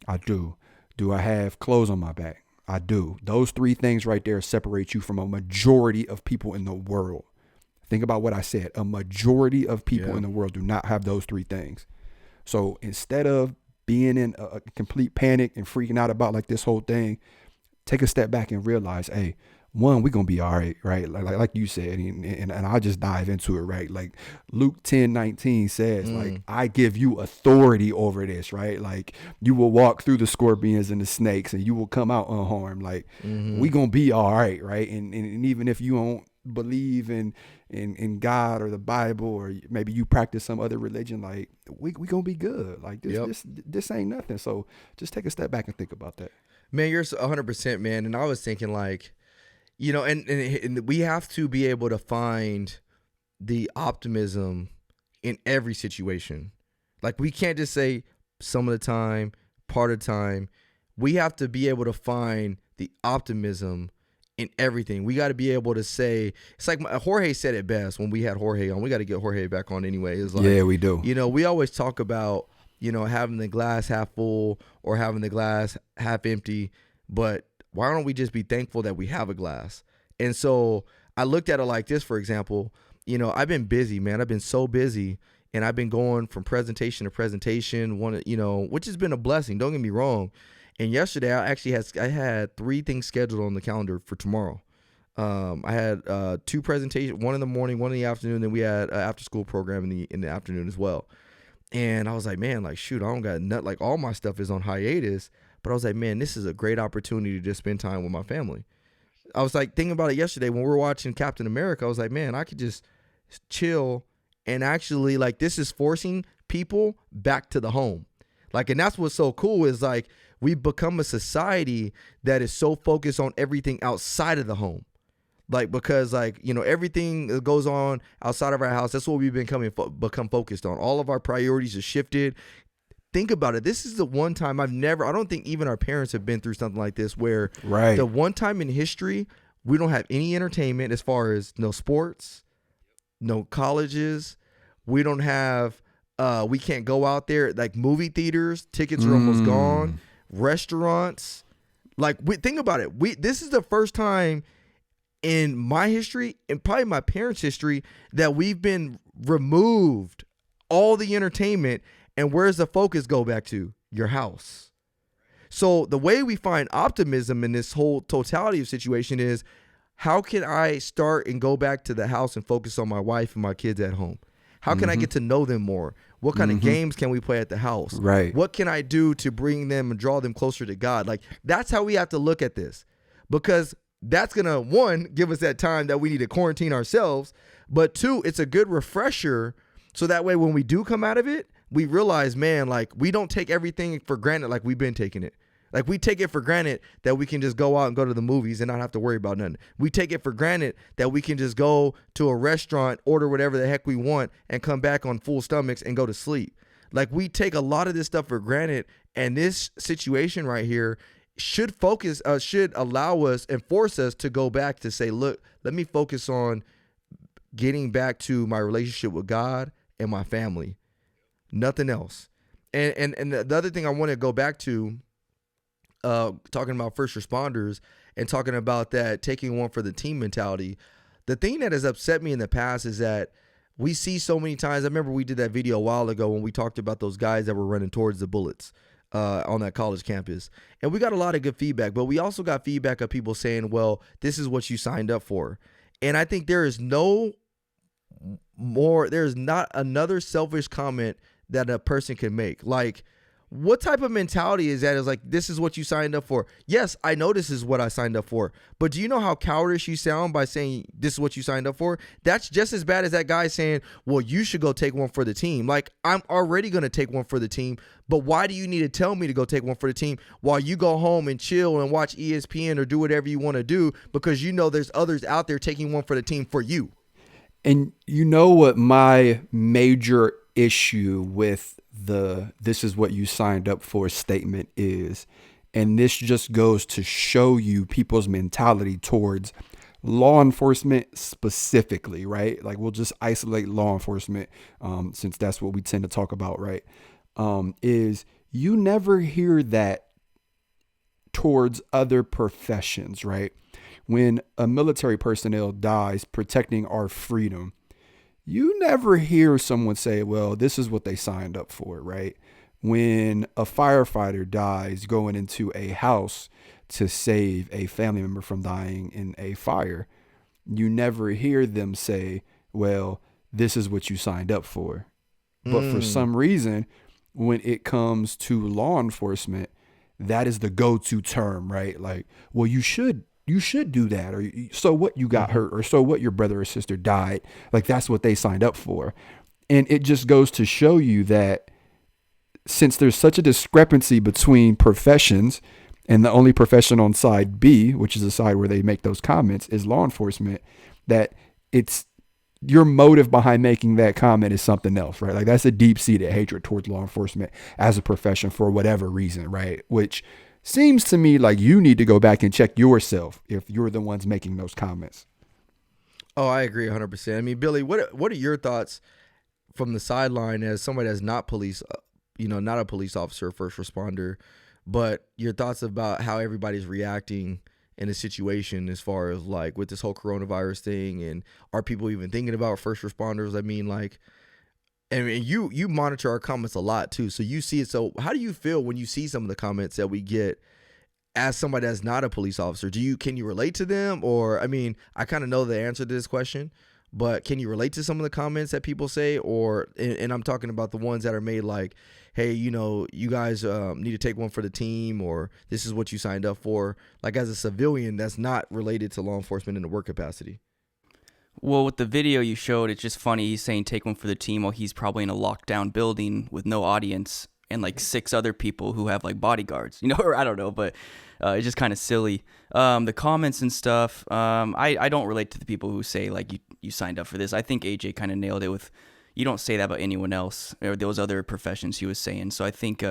B: I do. Do I have clothes on my back? I do. Those 3 things right there separate you from a majority of people in the world. Think about what I said. A majority of people in the world do not have those 3 things. So instead of being in a complete panic and freaking out about like this whole thing, take a step back and realize, hey, one, we're going to be all right? Like you said, and I'll just dive into it, right? Like Luke 10:19 says, like, I give you authority over this, right? Like, you will walk through the scorpions and the snakes and you will come out unharmed. Like, we going to be all right? And even if you don't believe in God or the Bible, or maybe you practice some other religion, like, we gonna be good. Like, this ain't nothing. So just take a step back and think about that.
A: Man, you're 100%, man. And I was thinking, like, and we have to be able to find the optimism in every situation. Like, we can't just say some of the time, part of the time. We have to be able to find the optimism in everything. We got to be able to say, it's like Jorge said it best when we had Jorge on. We got to get Jorge back on anyway. It's like,
B: yeah, we do.
A: We always talk about, having the glass half full or having the glass half empty, but why don't we just be thankful that we have a glass? And so I looked at it like this, for example, I've been busy, man. I've been so busy, and I've been going from presentation to presentation, which has been a blessing. Don't get me wrong. And yesterday, I had 3 things scheduled on the calendar for tomorrow. I had 2 presentations, one in the morning, one in the afternoon. Then we had an after school program in the afternoon as well. And I was like, man, like, shoot, I don't got nothing. Like, all my stuff is on hiatus. But I was like, man, this is a great opportunity to just spend time with my family. I was like thinking about it yesterday when we were watching Captain America. I was like, man, I could just chill and actually, like, this is forcing people back to the home. Like, and that's what's so cool is, like, we've become a society that is so focused on everything outside of the home. Like, because, like, everything that goes on outside of our house, that's what we've become focused on. All of our priorities have shifted. Think about it. This is the one time I don't think even our parents have been through something like this, where the one time in history we don't have any entertainment as far as no sports, no colleges. We don't have, we can't go out there, like movie theaters, tickets are almost gone, restaurants. Like, think about it. This is the first time in my history and probably my parents' history that we've been removed all the entertainment. And where's the focus go back to? Your house. So the way we find optimism in this whole totality of situation is, how can I start and go back to the house and focus on my wife and my kids at home? How can I get to know them more? What kind of games can we play at the house?
B: Right.
A: What can I do to bring them and draw them closer to God? Like, that's how we have to look at this, because that's going to, 1, give us that time that we need to quarantine ourselves. But 2, it's a good refresher. So that way, when we do come out of it, we realize, man, like, we don't take everything for granted like we've been taking it. Like, we take it for granted that we can just go out and go to the movies and not have to worry about nothing. We take it for granted that we can just go to a restaurant, order whatever the heck we want, and come back on full stomachs and go to sleep. Like, we take a lot of this stuff for granted, and this situation right here should allow us and force us to go back to say, look, let me focus on getting back to my relationship with God and my family. Nothing else. And the other thing I want to go back to, talking about first responders and talking about that taking one for the team mentality, the thing that has upset me in the past is that we see so many times. I remember we did that video a while ago when we talked about those guys that were running towards the bullets on that college campus. And we got a lot of good feedback, but we also got feedback of people saying, well, this is what you signed up for. And I think there's not another selfish comment that a person can make. Like, what type of mentality is that? Is like, this is what you signed up for. Yes, I know this is what I signed up for, but do you know how cowardice you sound by saying this is what you signed up for? That's just as bad as that guy saying, well, you should go take one for the team. Like, I'm already going to take one for the team, but why do you need to tell me to go take one for the team while you go home and chill and watch ESPN or do whatever you want to do, because you know there's others out there taking one for the team for you?
B: And you know what my major issue with the "this is what you signed up for" statement is, and this just goes to show you people's mentality towards law enforcement specifically, right? Like, we'll just isolate law enforcement since that's what we tend to talk about, right? Is you never hear that towards other professions, right? When a military personnel dies protecting our freedom, you never hear someone say, well, this is what they signed up for, right? When a firefighter dies going into a house to save a family member from dying in a fire, you never hear them say, well, this is what you signed up for. But for some reason, when it comes to law enforcement, that is the go-to term, right? Like, well, you should do that, or so what, you got hurt, or so what, your brother or sister died. Like, that's what they signed up for. And it just goes to show you that since there's such a discrepancy between professions, and the only profession on side B, which is the side where they make those comments, is law enforcement, that it's your motive behind making that comment is something else, right? Like, that's a deep-seated hatred towards law enforcement as a profession for whatever reason, right? Which seems to me like you need to go back and check yourself if you're the ones making those comments.
A: Oh, I agree 100%. I mean, Billy, what are your thoughts from the sideline as somebody that's not police, not a police officer, first responder, but your thoughts about how everybody's reacting in a situation as far as like with this whole coronavirus thing, and are people even thinking about first responders? I mean, like, and you monitor our comments a lot too, so you see it. So how do you feel when you see some of the comments that we get as somebody that's not a police officer? Can you relate to them? Or, I mean, I kind of know the answer to this question, but can you relate to some of the comments that people say? Or, and I'm talking about the ones that are made like, hey, you guys need to take one for the team, or this is what you signed up for, like as a civilian that's not related to law enforcement in the work capacity.
C: Well, with the video you showed, it's just funny. He's saying take one for the team while he's probably in a lockdown building with no audience and like 6 other people who have like bodyguards, or I don't know, but it's just kind of silly. The comments and stuff, I don't relate to the people who say like you signed up for this. I think AJ kind of nailed it with, you don't say that about anyone else or those other professions he was saying. So I think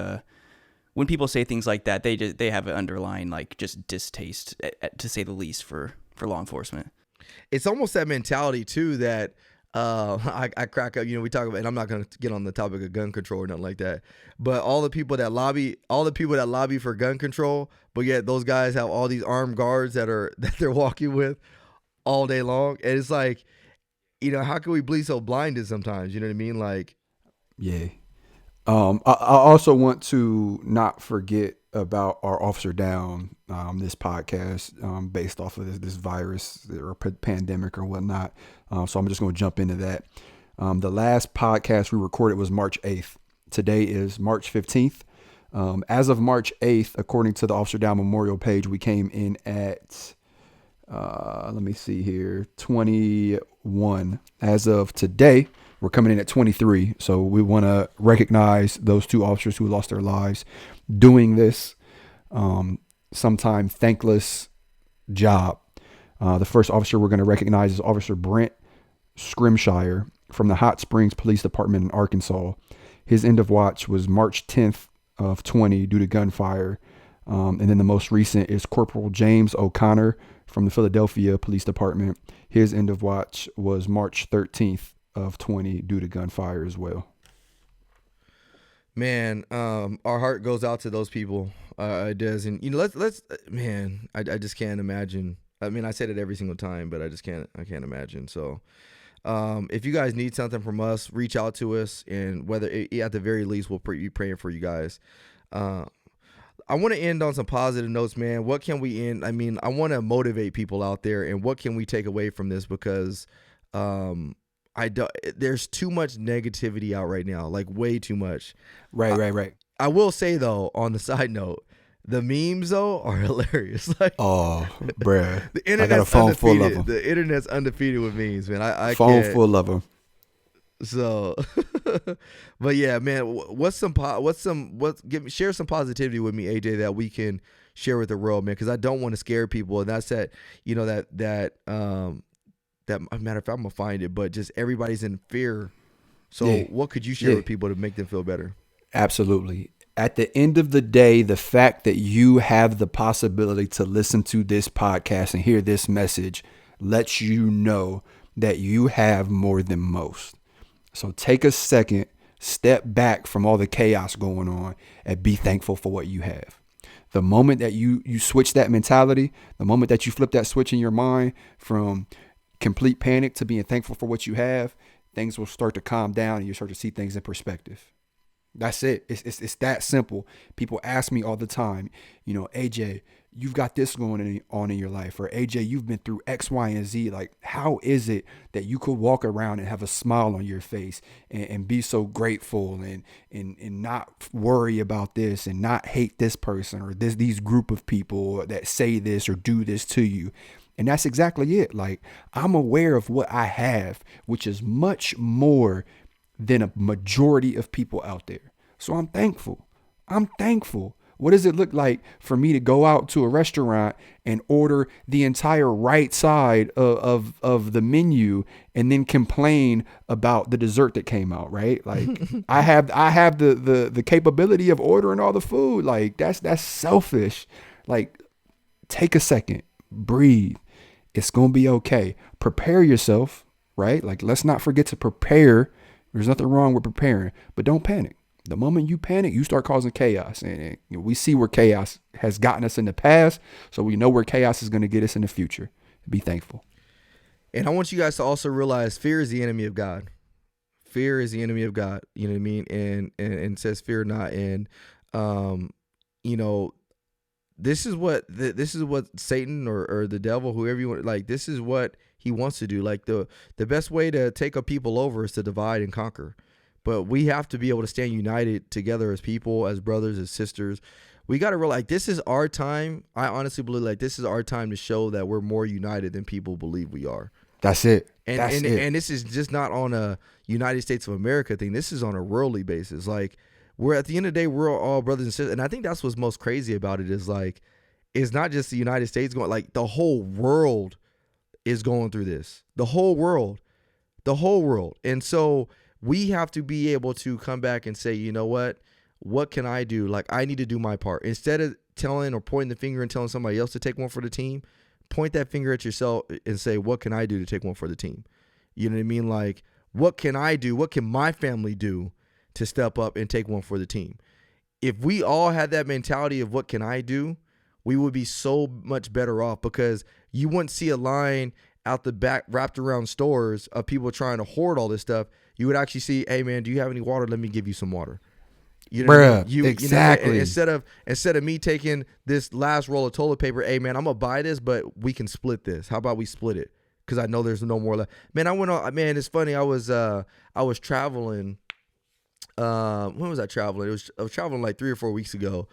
C: when people say things like that, they have an underlying like just distaste, to say the least, for law enforcement.
A: It's almost that mentality too that I crack up. We talk about, and I'm not going to get on the topic of gun control or nothing like that, but all the people that lobby for gun control, but yet those guys have all these armed guards that they're walking with all day long, and it's like, how can we be so blinded sometimes? You know what I mean? Like,
B: yeah. I also want to not forget about our Officer Down, this podcast, based off of this virus or pandemic or whatnot. So I'm just going to jump into that. The last podcast we recorded was March 8th. Today is March 15th. As of March 8th, according to the Officer Down Memorial page, we came in at, let me see here, 21. As of today, we're coming in at 23. So we want to recognize those 2 officers who lost their lives doing this sometime thankless job. The first officer we're going to recognize is Officer Brent Scrimshire from the Hot Springs Police Department in Arkansas. His end of watch was March 10th of 20 due to gunfire. And then the most recent is Corporal James O'Connor from the Philadelphia Police Department. His end of watch was March 13th of 20 due to gunfire as well.
A: Man, our heart goes out to those people. It does. And, let's man, I just can't imagine. I mean, I said it every single time, but I can't imagine. So, If you guys need something from us, reach out to us, and whether at the very least we'll be praying for you guys. I want to end on some positive notes, man. What can we end? I mean, I want to motivate people out there, and what can we take away from this? Because there's too much negativity out right now, like way too much.
B: Right.
A: I will say though, on the side note, the memes though are hilarious. Like,
B: oh, bruh,
A: the internet's
B: I got a phone
A: undefeated.
B: full of them.
A: The internet's undefeated with memes, man. I
B: phone
A: can't.
B: full of them.
A: So, but yeah, man, share some positivity with me, AJ, that we can share with the world, man. Cause I don't want to scare people. And that's that, that matter of fact, I'm gonna find it, but just everybody's in fear. So what could you share with people to make them feel better?
B: Absolutely. At the end of the day, the fact that you have the possibility to listen to this podcast and hear this message lets you know that you have more than most. So take a second, step back from all the chaos going on, and be thankful for what you have. The moment that you switch that mentality, the moment that you flip that switch in your mind from complete panic to being thankful for what you have, things will start to calm down and you start to see things in perspective. That's it. It's that simple. People ask me all the time, AJ, you've got this going on in your life, or AJ, you've been through X, Y, and Z. Like, how is it that you could walk around and have a smile on your face and be so grateful and not worry about this and not hate this person or these group of people that say this or do this to you? And that's exactly it. Like, I'm aware of what I have, which is much more than a majority of people out there. So I'm thankful. What does it look like for me to go out to a restaurant and order the entire right side of the menu and then complain about the dessert that came out, right? Like I have the capability of ordering all the food. Like that's selfish. Like, take a second, breathe. It's going to be okay. Prepare yourself, right? Like, let's not forget to prepare. There's nothing wrong with preparing, but don't panic. The moment you panic, you start causing chaos. And we see where chaos has gotten us in the past, so we know where chaos is going to get us in the future. Be thankful.
A: And I want you guys to also realize fear is the enemy of God. Fear is the enemy of God. You know what I mean? And it says fear not. And, this is what Satan or the devil, whoever you want, like, this is what he wants to do. Like, the best way to take a people over is to divide and conquer. But we have to be able to stand united together as people, as brothers, as sisters. We got to realize this is our time. I honestly believe like this is our time to show that we're more united than people believe we are.
B: That's it.
A: And this is just not on a United States of America thing. This is on a worldly basis. Like, we're at the end of the day, we're all brothers and sisters. And I think that's what's most crazy about it is like, it's not just the United States going, like the whole world is going through this. The whole world. And so we have to be able to come back and say, you know what can I do? Like, I need to do my part. Instead of telling or pointing the finger and telling somebody else to take one for the team, point that finger at yourself and say, what can I do to take one for the team? You know what I mean? Like, what can I do? What can my family do to step up and take one for the team? If we all had that mentality of what can I do, we would be so much better off, because you wouldn't see a line out the back wrapped around stores of people trying to hoard all this stuff. You would actually see, hey man, do you have any water? Let me give you some water. You know what I mean?
B: Exactly.
A: Instead of me taking this last roll of toilet paper, hey man, I'm gonna buy this, but we can split this. How about we split it? Because I know there's no more left. Man, I went on. Man, it's funny. I was traveling. When was I traveling? I was traveling like 3 or 4 weeks ago,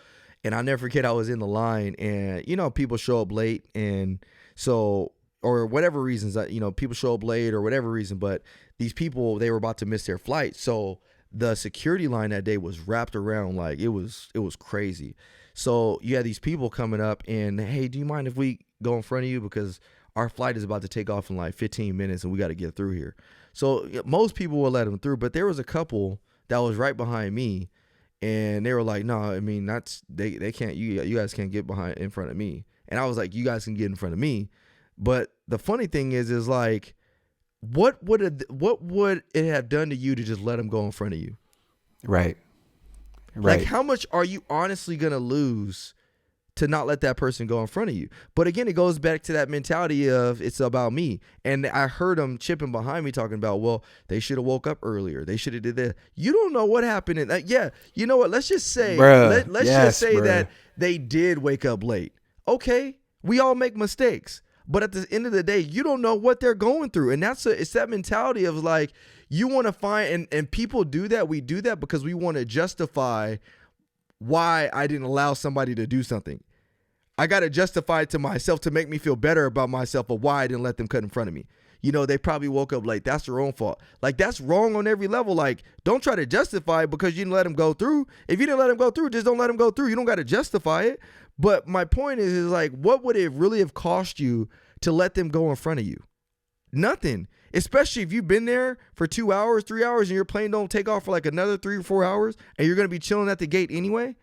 A: and I'll never forget. I was in the line, and people show up late, and so, or whatever reasons that people show up late or whatever reason, but these people, they were about to miss their flight, so the security line that day was wrapped around like it was crazy. So you had these people coming up and, hey, do you mind if we go in front of you, because our flight is about to take off in like 15 minutes and we got to get through here. So most people will let them through, but there was a couple that was right behind me, and they were like, no, I mean, that's they can't, you guys can't get in front of me. And I was like, you guys can get in front of me. But the funny thing is like, what would it have done to you to just let them go in front of you?
B: Right.
A: Like, how much are you honestly gonna lose to not let that person go in front of you. But again, it goes back to that mentality of it's about me. And I heard them chipping behind me talking about, well, they should have woke up earlier. They should have did that. You don't know what happened in that. Yeah, you know what? Let's just say, let's just say that they did wake up late. Okay, we all make mistakes. But at the end of the day, you don't know what they're going through. And it's that mentality of like, you want to find, and people do that. We do that because we want to justify why I didn't allow somebody to do something. I got to justify it to myself to make me feel better about myself of why I didn't let them cut in front of me. You know, they probably woke up late. That's their own fault. Like, that's wrong on every level. Like, don't try to justify it because you didn't let them go through. If you didn't let them go through, just don't let them go through. You don't got to justify it. But my point is like, what would it really have cost you to let them go in front of you? Nothing. Especially if you've been there for 2 hours, 3 hours, and your plane don't take off for like another 3 or 4 hours, and you're going to be chilling at the gate anyway.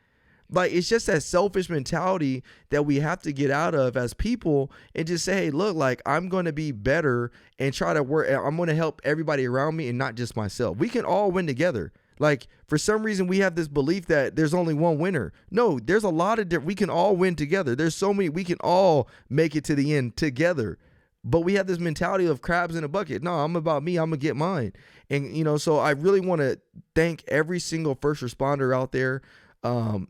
A: Like, it's just that selfish mentality that we have to get out of as people and just say, hey, look, like, I'm going to be better and try to work. I'm going to help everybody around me and not just myself. We can all win together. Like, for some reason, we have this belief that there's only one winner. No, there's a lot of we can all win together. There's so many. We can all make it to the end together. But we have this mentality of crabs in a bucket. No, I'm about me. I'm going to get mine. And, you know, so I really want to thank every single first responder out there,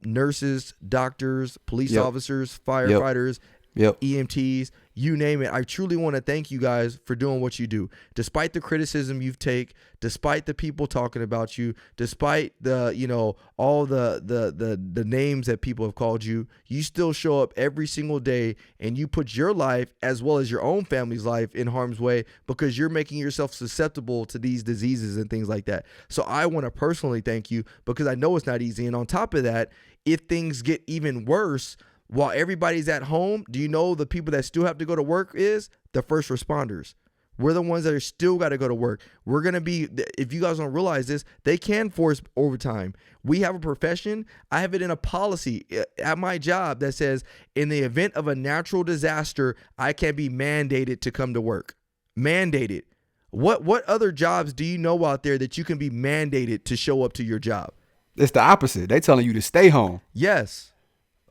A: nurses, doctors, police officers, firefighters, EMTs, you name it. I truly want to thank you guys for doing what you do. Despite the criticism you've taken, despite the people talking about you, despite the, you know, all the names that people have called you, you still show up every single day and you put your life as well as your own family's life in harm's way because you're making yourself susceptible to these diseases and things like that. So I want to personally thank you because I know it's not easy. And on top of that, if things get even worse, while everybody's at home, do you know the people that still have to go to work is the first responders? We're the ones that are still got to go to work. We're going to be, if you guys don't realize this, they can force overtime. We have a profession. I have it in a policy at my job that says in the event of a natural disaster, I can be mandated to come to work. Mandated. What other jobs do you know out there that you can be mandated to show up to your job?
B: It's the opposite. They telling you to stay home.
A: Yes.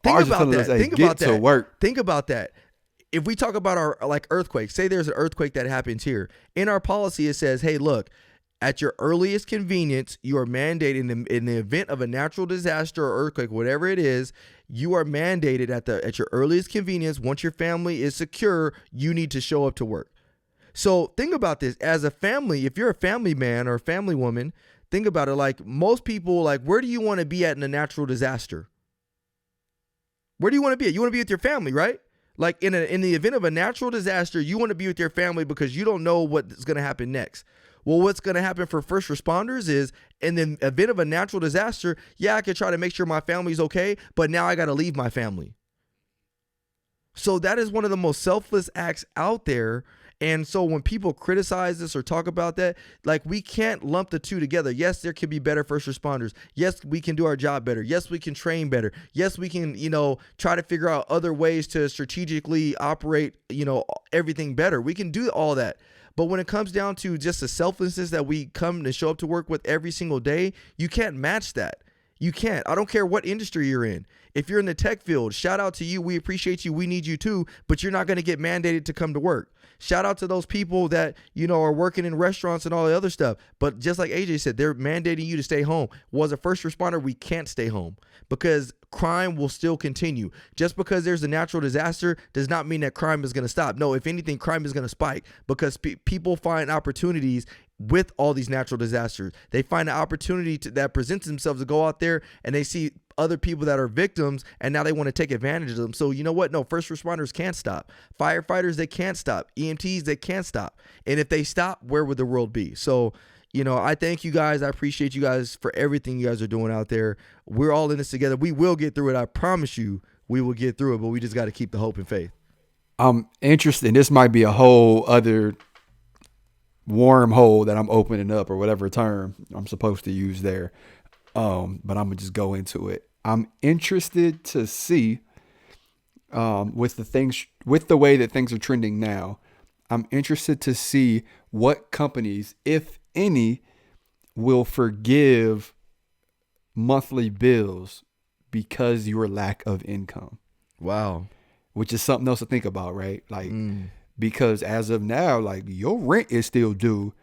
A: Think about that.
B: Think about that. To work.
A: Think about that. If we talk about our like earthquakes, say there's an earthquake that happens here. In our policy, it says, hey, look, at your earliest convenience, you are mandated in the event of a natural disaster or earthquake, whatever it is, you are mandated at your earliest convenience. Once your family is secure, you need to show up to work. So think about this as a family. If you're a family man or a family woman, think about it. Like most people, like where do you want to be at in a natural disaster? Where do you want to be at? You want to be with your family, right? Like in the event of a natural disaster, you want to be with your family because you don't know what's going to happen next. Well, what's going to happen for first responders is in the event of a natural disaster, yeah, I could try to make sure my family's okay, but now I got to leave my family. So that is one of the most selfless acts out there. And so when people criticize this or talk about that, like we can't lump the two together. Yes, there can be better first responders. Yes, we can do our job better. Yes, we can train better. Yes, we can, try to figure out other ways to strategically operate, everything better. We can do all that. But when it comes down to just the selflessness that we come to show up to work with every single day, you can't match that. You can't. I don't care what industry you're in. If you're in the tech field, shout out to you. We appreciate you. We need you too, but you're not going to get mandated to come to work. Shout out to those people that, are working in restaurants and all the other stuff. But just like AJ said, they're mandating you to stay home. Well, as a first responder, we can't stay home because crime will still continue. Just because there's a natural disaster does not mean that crime is going to stop. No, if anything, crime is going to spike because people find opportunities with all these natural disasters. They find an opportunity that presents themselves to go out there and they see other people that are victims and now they want to take advantage of them. So you know what? No, first responders can't stop. Firefighters, they can't stop. EMTs, they can't stop. And if they stop, where would the world be? So, I thank you guys. I appreciate you guys for everything you guys are doing out there. We're all in this together. We will get through it. I promise you we will get through it, but we just got to keep the hope and faith. I'm
B: interested. This might be a whole other wormhole that I'm opening up or whatever term I'm supposed to use there. But I'm gonna just go into it. I'm interested to see with the way that things are trending now. I'm interested to see what companies, if any, will forgive monthly bills because your lack of income.
A: Wow.
B: which is something else to think about, right? Like, because as of now, like your rent is still due,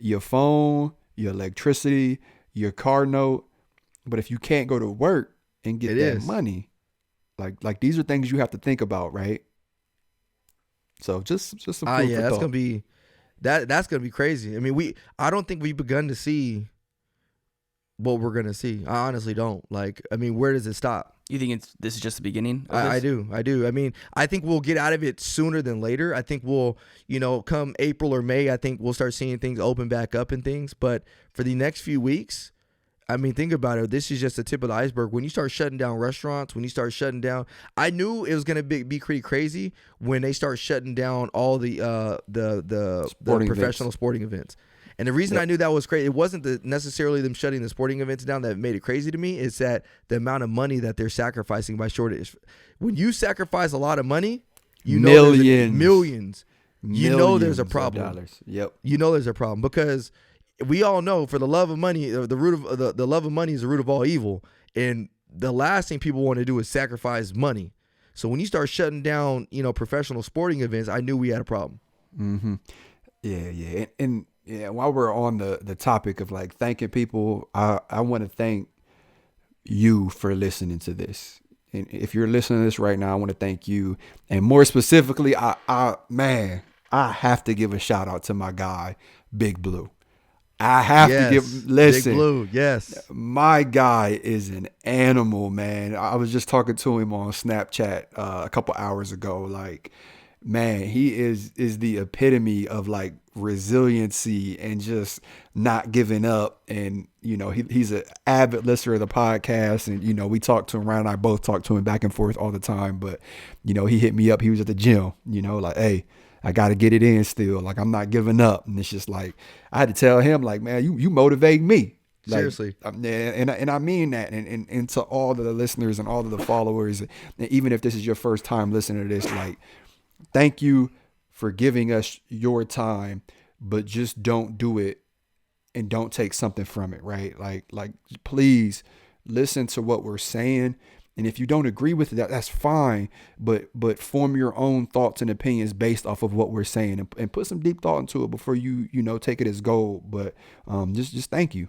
B: your phone, your electricity, your car note. But if you can't go to work and get that money, like these are things you have to think about, right? So just some food for
A: that's
B: thought.
A: gonna be that's gonna be crazy. I mean, I don't think we've begun to see what we're gonna see. I honestly don't. Like, I mean, where does it stop?
C: You think this is just the beginning of
A: I
C: this?
A: do. I mean, I think we'll get out of it sooner than later. I think we'll, come April or May, I think we'll start seeing things open back up and things. But for the next few weeks, I mean, think about it. This is just the tip of the iceberg. When you start shutting down restaurants, when you start shutting down, I knew it was gonna be pretty crazy when they start shutting down all the professional sporting events. And the reason I knew that was crazy, it wasn't necessarily them shutting the sporting events down that made it crazy to me. It's that the amount of money that they're sacrificing by shortage. When you sacrifice a lot of money, millions. You know there's a problem.
B: Yep.
A: You know there's a problem because we all know for the love of money, the root of the love of money is the root of all evil. And the last thing people want to do is sacrifice money. So when you start shutting down, professional sporting events, I knew we had a problem.
B: Mm-hmm. Yeah. And yeah, while we're on the topic of like thanking people, I want to thank you for listening to this. And if you're listening to this right now, I want to thank you. And more specifically, I have to give a shout out to my guy, Big Blue. I have to listen.
A: Big Blue, yes.
B: My guy is an animal, man. I was just talking to him on Snapchat a couple hours ago. Like, man, he is the epitome of like resiliency and just not giving up. And, he's an avid listener of the podcast. And, we talk to him, Ryan and I both talk to him back and forth all the time. But, he hit me up. He was at the gym, like, hey, I got to get it in still. Like, I'm not giving up. And it's just like, I had to tell him, like, man, you motivate me. Like,
A: seriously.
B: And I mean that. And to all of the listeners and all of the followers, and even if this is your first time listening to this, like, thank you for giving us your time, but just don't do it and don't take something from it, right? Like please listen to what we're saying. And if you don't agree with it, that's fine. But form your own thoughts and opinions based off of what we're saying, and put some deep thought into it before you take it as gold. But just thank you.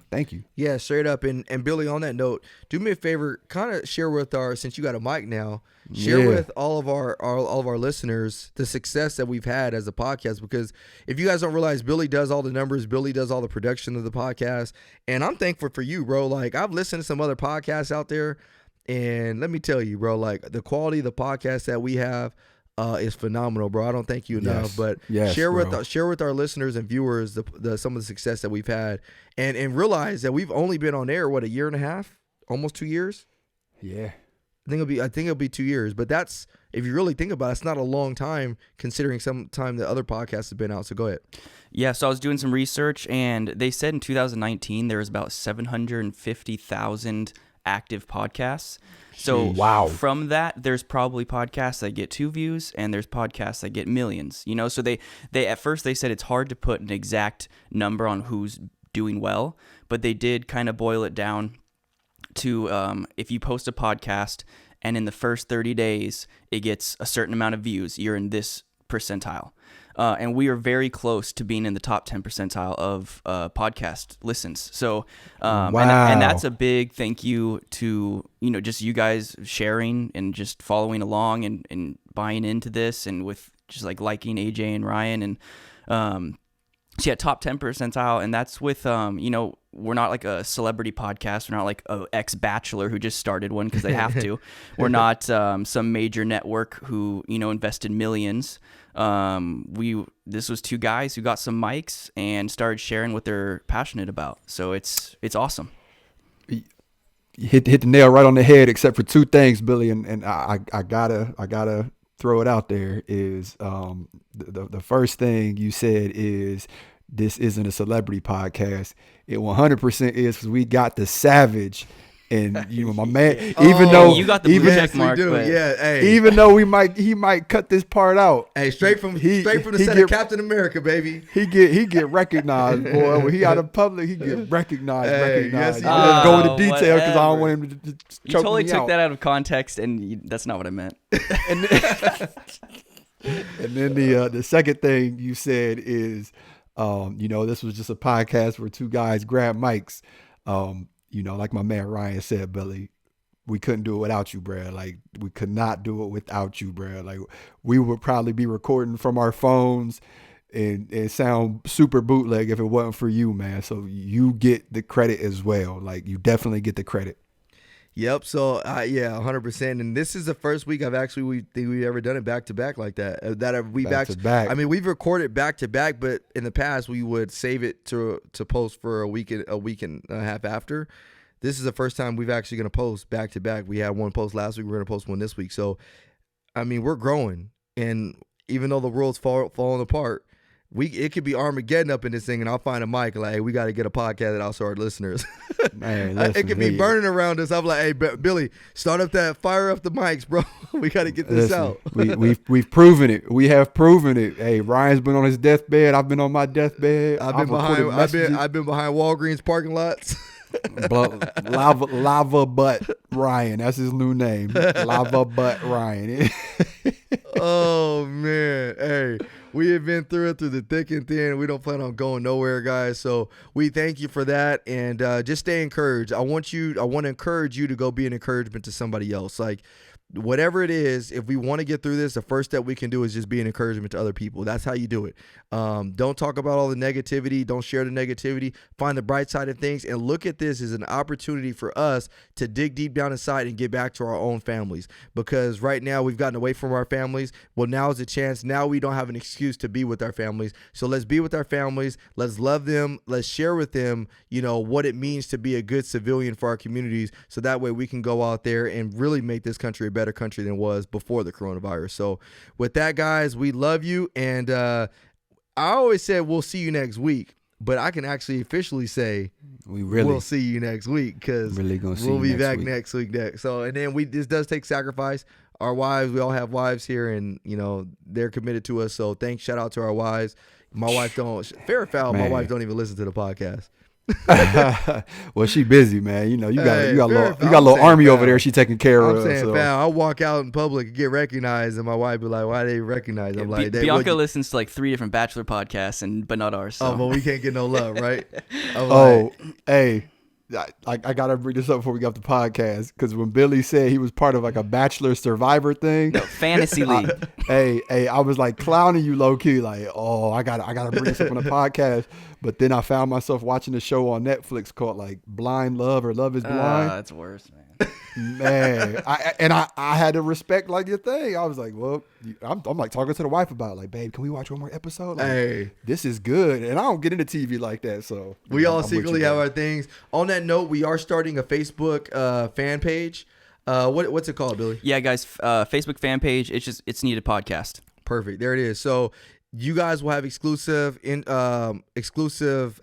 A: Yeah, straight up. And Billy, on that note, do me a favor, kind of share with since you got a mic now, share with all of our listeners the success that we've had as a podcast. Because if you guys don't realize, Billy does all the numbers, Billy does all the production of the podcast, and I'm thankful for you, bro. Like, I've listened to some other podcasts out there. And let me tell you, bro, like the quality of the podcast that we have is phenomenal, bro. I don't thank you enough, but share with our listeners and viewers some of the success that we've had, and realize that we've only been on air a year and a half, almost 2 years.
B: Yeah,
A: I think it'll be 2 years, but that's, if you really think about it, it's not a long time considering some time that other podcasts have been out. So go ahead.
C: Yeah, so I was doing some research, and they said in 2019 there was about 750,000 active podcasts. So from that, there's probably podcasts that get 2 views, and there's podcasts that get millions. So they at first they said it's hard to put an exact number on who's doing well, but they did kind of boil it down to if you post a podcast and in the first 30 days it gets a certain amount of views, you're in this percentile. And we are very close to being in the top 10 percentile of podcast listens. So, and that's a big thank you to, just you guys sharing and just following along and buying into this, and with just like liking AJ and Ryan. And so yeah, top 10 percentile. And that's with, we're not like a celebrity podcast. We're not like a ex-bachelor who just started one because they have to. We're not some major network who, invested millions. This was 2 guys who got some mics and started sharing what they're passionate about. So it's awesome.
B: You hit the nail right on the head, except for 2 things, Billy, and I gotta throw it out there is the first thing you said is this isn't a celebrity podcast. It 100% is, because we got the Savage And my man, even though
C: you got the blue check mark, but
B: even though he might cut this part out.
A: Hey, straight from the set of Captain America, baby.
B: He get recognized, boy. When he out in public, he get recognized.
A: Yes, he
B: I
A: does.
B: go into detail because I don't want him to choke
C: you totally
B: me
C: took
B: out.
C: that out of context, and that's not what I meant.
B: And then the second thing you said is, this was just a podcast where two guys grab mics. Like my man Ryan said, Billy, we couldn't do it without you, bro. Like, we could not do it without you, bro. Like, we would probably be recording from our phones and sound super bootleg if it wasn't for you, man. So you get the credit as well. Like, you definitely get the credit.
A: Yep. So 100%. And this is the first week we've ever done it back to back like that.
B: Back to back.
A: I mean, we've recorded back to back, but in the past we would save it to post for a week and a half after. This is the first time we've actually going to post back to back. We had one post last week. We're going to post one this week. So, I mean, we're growing, and even though the world's falling apart, it could be Armageddon up in this thing, and I'll find a mic like, hey, we got to get a podcast out to our listeners.
B: Man,
A: it could be burning around us. I'm like, hey, Billy, fire up the mics, bro. We got to get this out.
B: We've proven it. We have proven it. Hey, Ryan's been on his deathbed. I've been on my deathbed.
A: I've been behind Walgreens parking lots.
B: Lava Butt Ryan. That's his new name. Lava Butt Ryan.
A: Oh man. Hey, we have been through the thick and thin. We don't plan on going nowhere, guys. So we thank you for that, and just stay encouraged. I want to encourage you to go be an encouragement to somebody else. Like, whatever it is, if we want to get through this, the first step we can do is just be an encouragement to other people. That's how you do it. Don't talk about all the negativity. Don't share the negativity. Find the bright side of things and look at this as an opportunity for us to dig deep down inside and get back to our own families. Because right now we've gotten away from our families. Well, now is a chance. Now we don't have an excuse to be with our families. So let's be with our families. Let's love them. Let's share with them, what it means to be a good civilian for our communities. So that way we can go out there and really make this country a better country than it was before the coronavirus. So with that, guys, we love you. And I always said we'll see you next week, but I can actually officially say we'll see you next week, because we'll be back next week. So, and then this does take sacrifice. Our wives, we all have wives here, and they're committed to us. So shout out to our wives. My wife fair or foul, my wife don't even listen to the podcast.
B: Well, she busy, man. You got a little army over there she taking care of.
A: I'm saying, pal, I walk out in public and get recognized, and my wife be like, "Why they recognize?" I'm like,
C: Bianca listens to like 3 different Bachelor podcasts, but not ours. So.
A: Oh, but we can't get no love, right?
B: Hey. I gotta bring this up before we get off the podcast, because when Billy said he was part of like a Bachelor Survivor thing,
C: fantasy league.
B: I was like clowning you low key, like, oh, I gotta bring this up on the podcast. But then I found myself watching a show on Netflix called like Blind Love or Love Is Blind.
C: That's worse, man.
B: Man, I had to respect like your thing. I was like, well, I'm like talking to the wife about it, like, babe, can we watch one more episode? Like, this is good, and I don't get into TV like that, so
A: we all secretly have our things. On that note, we are starting a Facebook fan page. What's it called, Billy?
C: Yeah, guys, Facebook fan page. It's Needed Podcast.
A: Perfect. There it is. So you guys will have exclusive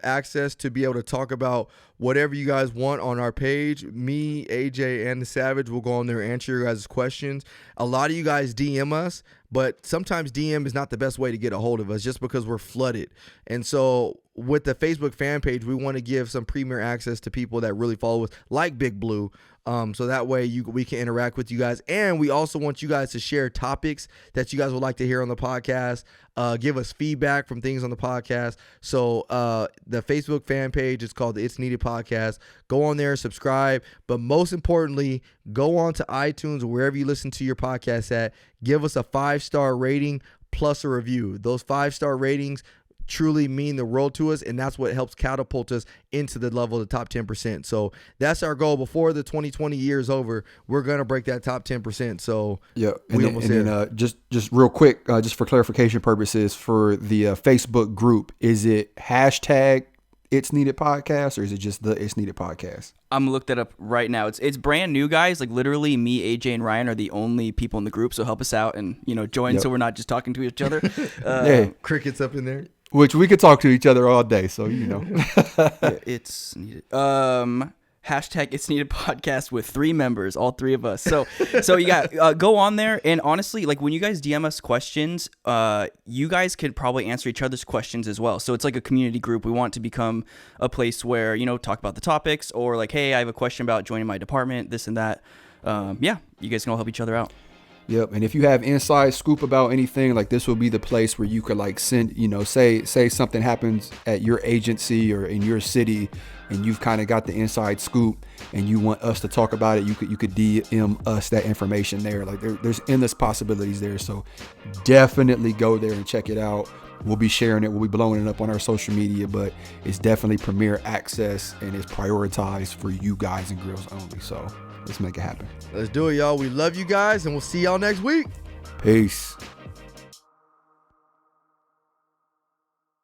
A: access to be able to talk about whatever you guys want on our page. Me, AJ, and the Savage will go on there and answer your guys' questions. A lot of you guys DM us, but sometimes DM is not the best way to get a hold of us, just because we're flooded. And so with the Facebook fan page, we want to give some premier access to people that really follow us, like Big Blue. So that way we can interact with you guys. And we also want you guys to share topics that you guys would like to hear on the podcast. Give us feedback from things on the podcast. So the Facebook fan page is called the It's Needed Podcast. Go on there, subscribe. But most importantly, go on to iTunes or wherever you listen to your podcast at. Give us a 5-star rating plus a review. Those 5-star ratings truly mean the world to us, and that's what helps catapult us into the level of the top 10%. So that's our goal. Before the 2020 year is over, we're gonna break that top 10%. So
B: yeah, just real quick, just for clarification purposes, for the Facebook group, is it hashtag It's Needed Podcast, or is it just the It's Needed Podcast?
C: I'm gonna look that up right now. It's brand new, guys. Like, literally, me, AJ, and Ryan are the only people in the group. So help us out and join, so we're not just talking to each other.
A: Crickets up in there.
B: Which we could talk to each other all day, so
C: Yeah, it's needed. hashtag It's Needed podcast with 3 members, all 3 of us. So yeah, go on there. And honestly, like when you guys DM us questions, you guys could probably answer each other's questions as well. So it's like a community group. We want to become a place where, you know, talk about the topics, or like, hey, I have a question about joining my department, this and that. Yeah, you guys can all help each other out.
B: Yep. And if you have inside scoop about anything, like this will be the place where you could like send, you know, say something happens at your agency or in your city and you've kind of got the inside scoop and you want us to talk about it. You could DM us that information there. Like there's endless possibilities there. So definitely go there and check it out. We'll be sharing it. We'll be blowing it up on our social media, but it's definitely premier access and it's prioritized for you guys and girls only. So let's make it happen.
A: Let's do it, y'all. We love you guys, and we'll see y'all next week.
B: Peace.